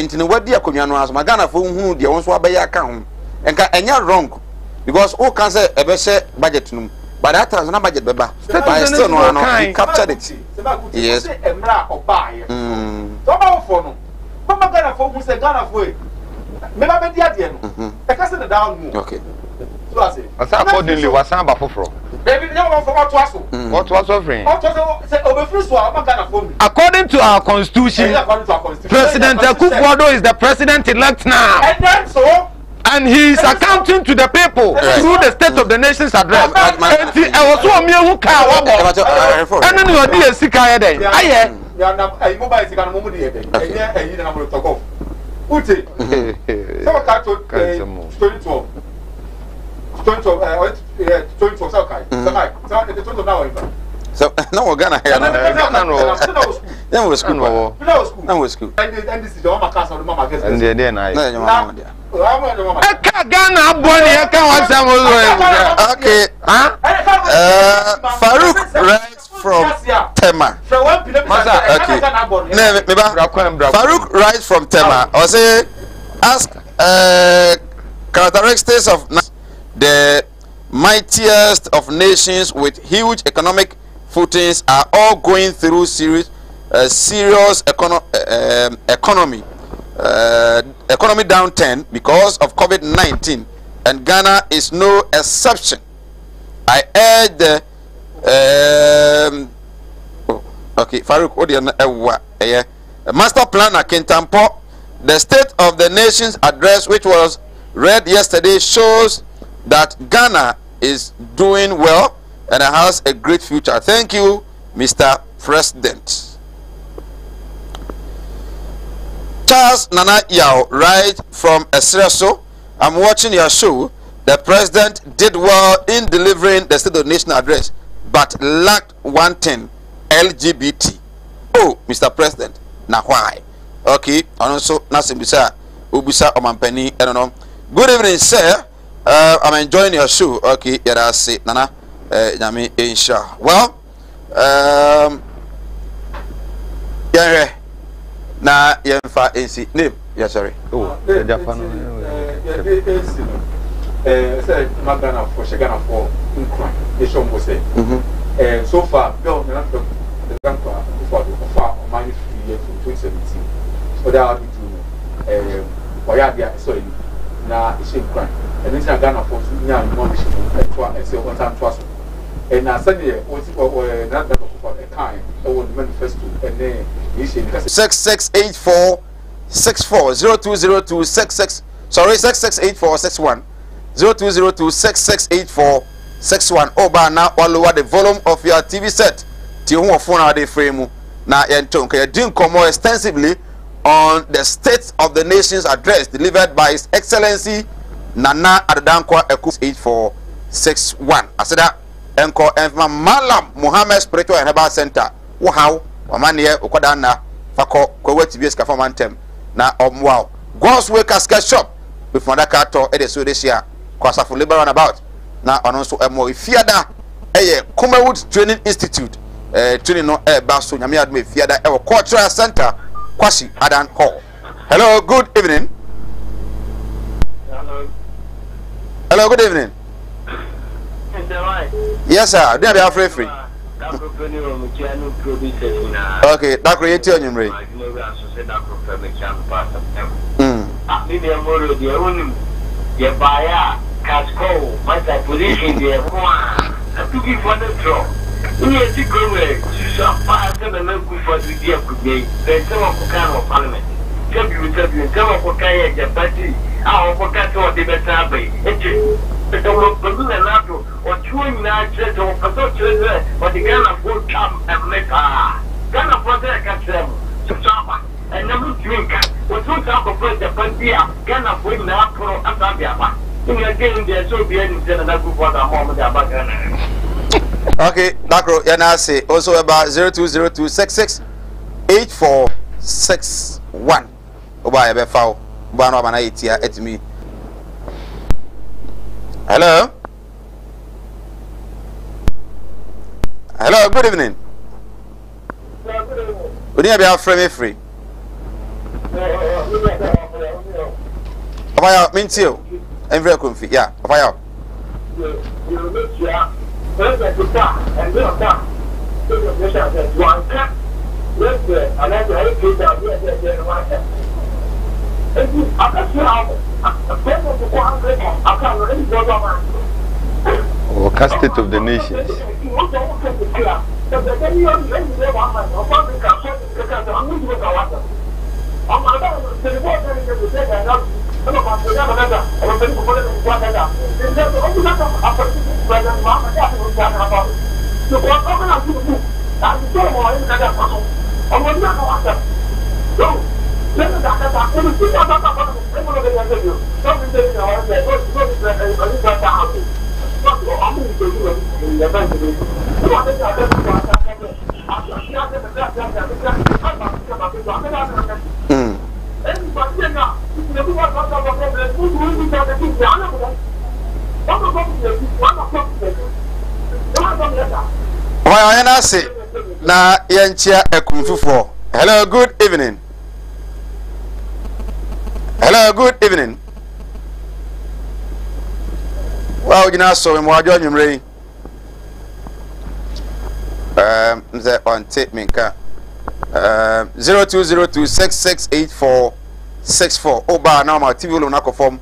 Intini wadi akonwa no aso ma Ghana for hunu de won so abeya ka ho. Enka enya wrong because who can say ebe share budget no. But that has no budget beba. But still no captured it. Yes. Emra obaye. So ba for no. Mama Ghana for who say Ghana for maybe I be there no. I can say the down move. Okay. So I say. Accordingly, wasan ba foforo. Baby, you want for what was what was offering? Say over so I'm Ghana for me. According to our constitution, President Kufuado is the president elect now. And then so and he is accounting to the people through the State of the Nations address. And I was one who car and then you are the Sika day. Aye. You are not a mobile Sika no more day. And you number talk off. Uti. So I got to 2012. 2012 so kai. So the 20 now. So now we're gonna have no was school no was school and this is the mama class of the mama guest and then I Ghana okay Farouk writes from Tema. Okay. Farouk writes from Tema. I say ask characteristics of the mightiest of nations with huge economic footings are all going through serious economy downturn because of COVID-19, and Ghana is no exception. I urge the okay, Farouk, Master Planner Kintampo, the State of the Nations address, which was read yesterday, shows that Ghana is doing well and has a great future. Thank you, Mr. President. Charles Nana Yao, right from Esreso. I'm watching your show. The president did well in delivering the State of the Nation address, but lacked one thing: LGBT. Oh, Mr. President, now why? Okay, and also Nasimbisa, Ubisa Omampeni, I don't know. Good evening, sir. I'm enjoying your show. Okay, yeah, that's it, Nana. Nami insha. Well, yeah, na yemfa NC name. Yeah, sorry. Oh, the Japan. Say Magana for Shagana for Ukraine. The show was say. So far, Bill, the grandpa for my 3 years from 2017. So that will do. Oyadia, sorry. Na it's Ukraine. And this Ghana for more one time twice. And I said, not that of a kind, I will manifest and then 6684 64 0202 66 sorry 6684 61 0202 6684 61 over now all over the volume of your TV set. Tihu phone out the frame now and doing more extensively on the State of the Nations address delivered by His Excellency Nana Adankwa Eku 8461. Aseda enko enfama Malam Muhammad Spiritual and Herbal Center. Wow, wamanie ukwadana fako kwewe TBS ka formantem na omwao. God's Way Casket Shop before that kato e de so this year. Kwasa for liberal about. Na ononso emo ifiada eye Kumawood Training Institute. Training no baso nyame adme fiada e cultural center Kwasi Adan Hall. Hello, good evening. Hello, good evening. Yes, sir. Do you have a free? Okay, that creates your name. Okay, Dakro, yana say also about 0202668461. Oba ebe foul. Oba no bana etia etimi. Hello. Hello, good evening. Would you be free? Abaya, Mintio. I'm very confused. Yeah, Abaya. Or state of the nations. Na yanchia ekumfufo. Hello, good evening. Hello, good evening. Well, you know, so I'm joining you. Nze on tape minka. 0202668464. Oba na ma TV lo na konform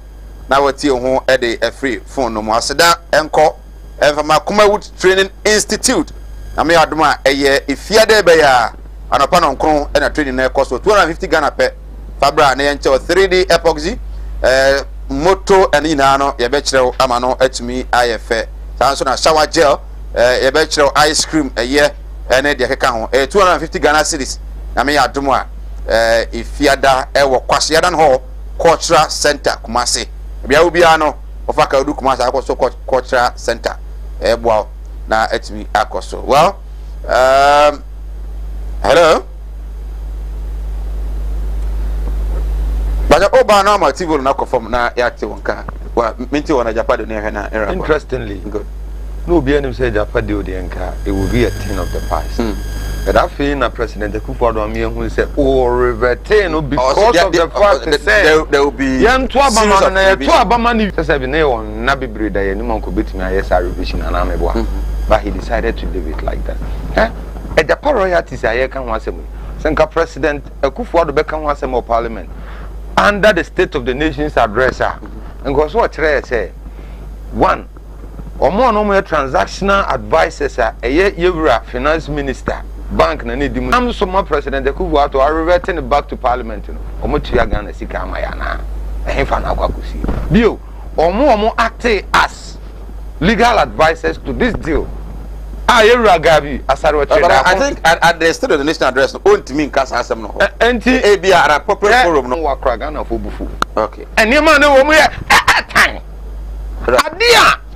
na wati ho e de free phone no mo aseda enko enfama Kumawood Training Institute. Na me adoma eye ifiade be ya anopa no nkron e na training na cost 250 Ghana pe fabra na yenche 3D epoxy moto eni na no ye be kire ama no atumi ayefe sanso na shower gel ye be kire ice cream eye ene de keka ho 250 Ghana cedis na me adoma ifiada e wo kwase yadan ho cultural center Kumasi bia obi ano ofaka odu Kumasi akoso cultural center boa na etimi akoso. Well, hello. Baja oba na ma TV na confirm na yate wonka. Wa minti wona Japado ne hwe na era. Interestingly, good. No be any say Japado de nka, it will be a thing of the past. But I feel na President Kufuor me who say reverting because of the fact that there will be yan to abama na to abama ni say be na on na bebre da yan man ko betimi ayesa revision ana mebo. But he decided to leave it like that. At the royalties I can once a Senka President Kufuor do become once more Parliament under the State of the Nations address. And goes what say one or more normal transactional advisors a year finance minister bank na need them. I'm so my President Kufuor to reverting it back to Parliament. Omotia Ghana sika mayana. Ehfa na kwakusi. Bio or more acting as legal advisors to this deal. I think at the State of the Nation address, own to me cast as no. NTA be a appropriate forum no Wakragana for Bufu. Okay. And your man, time. adia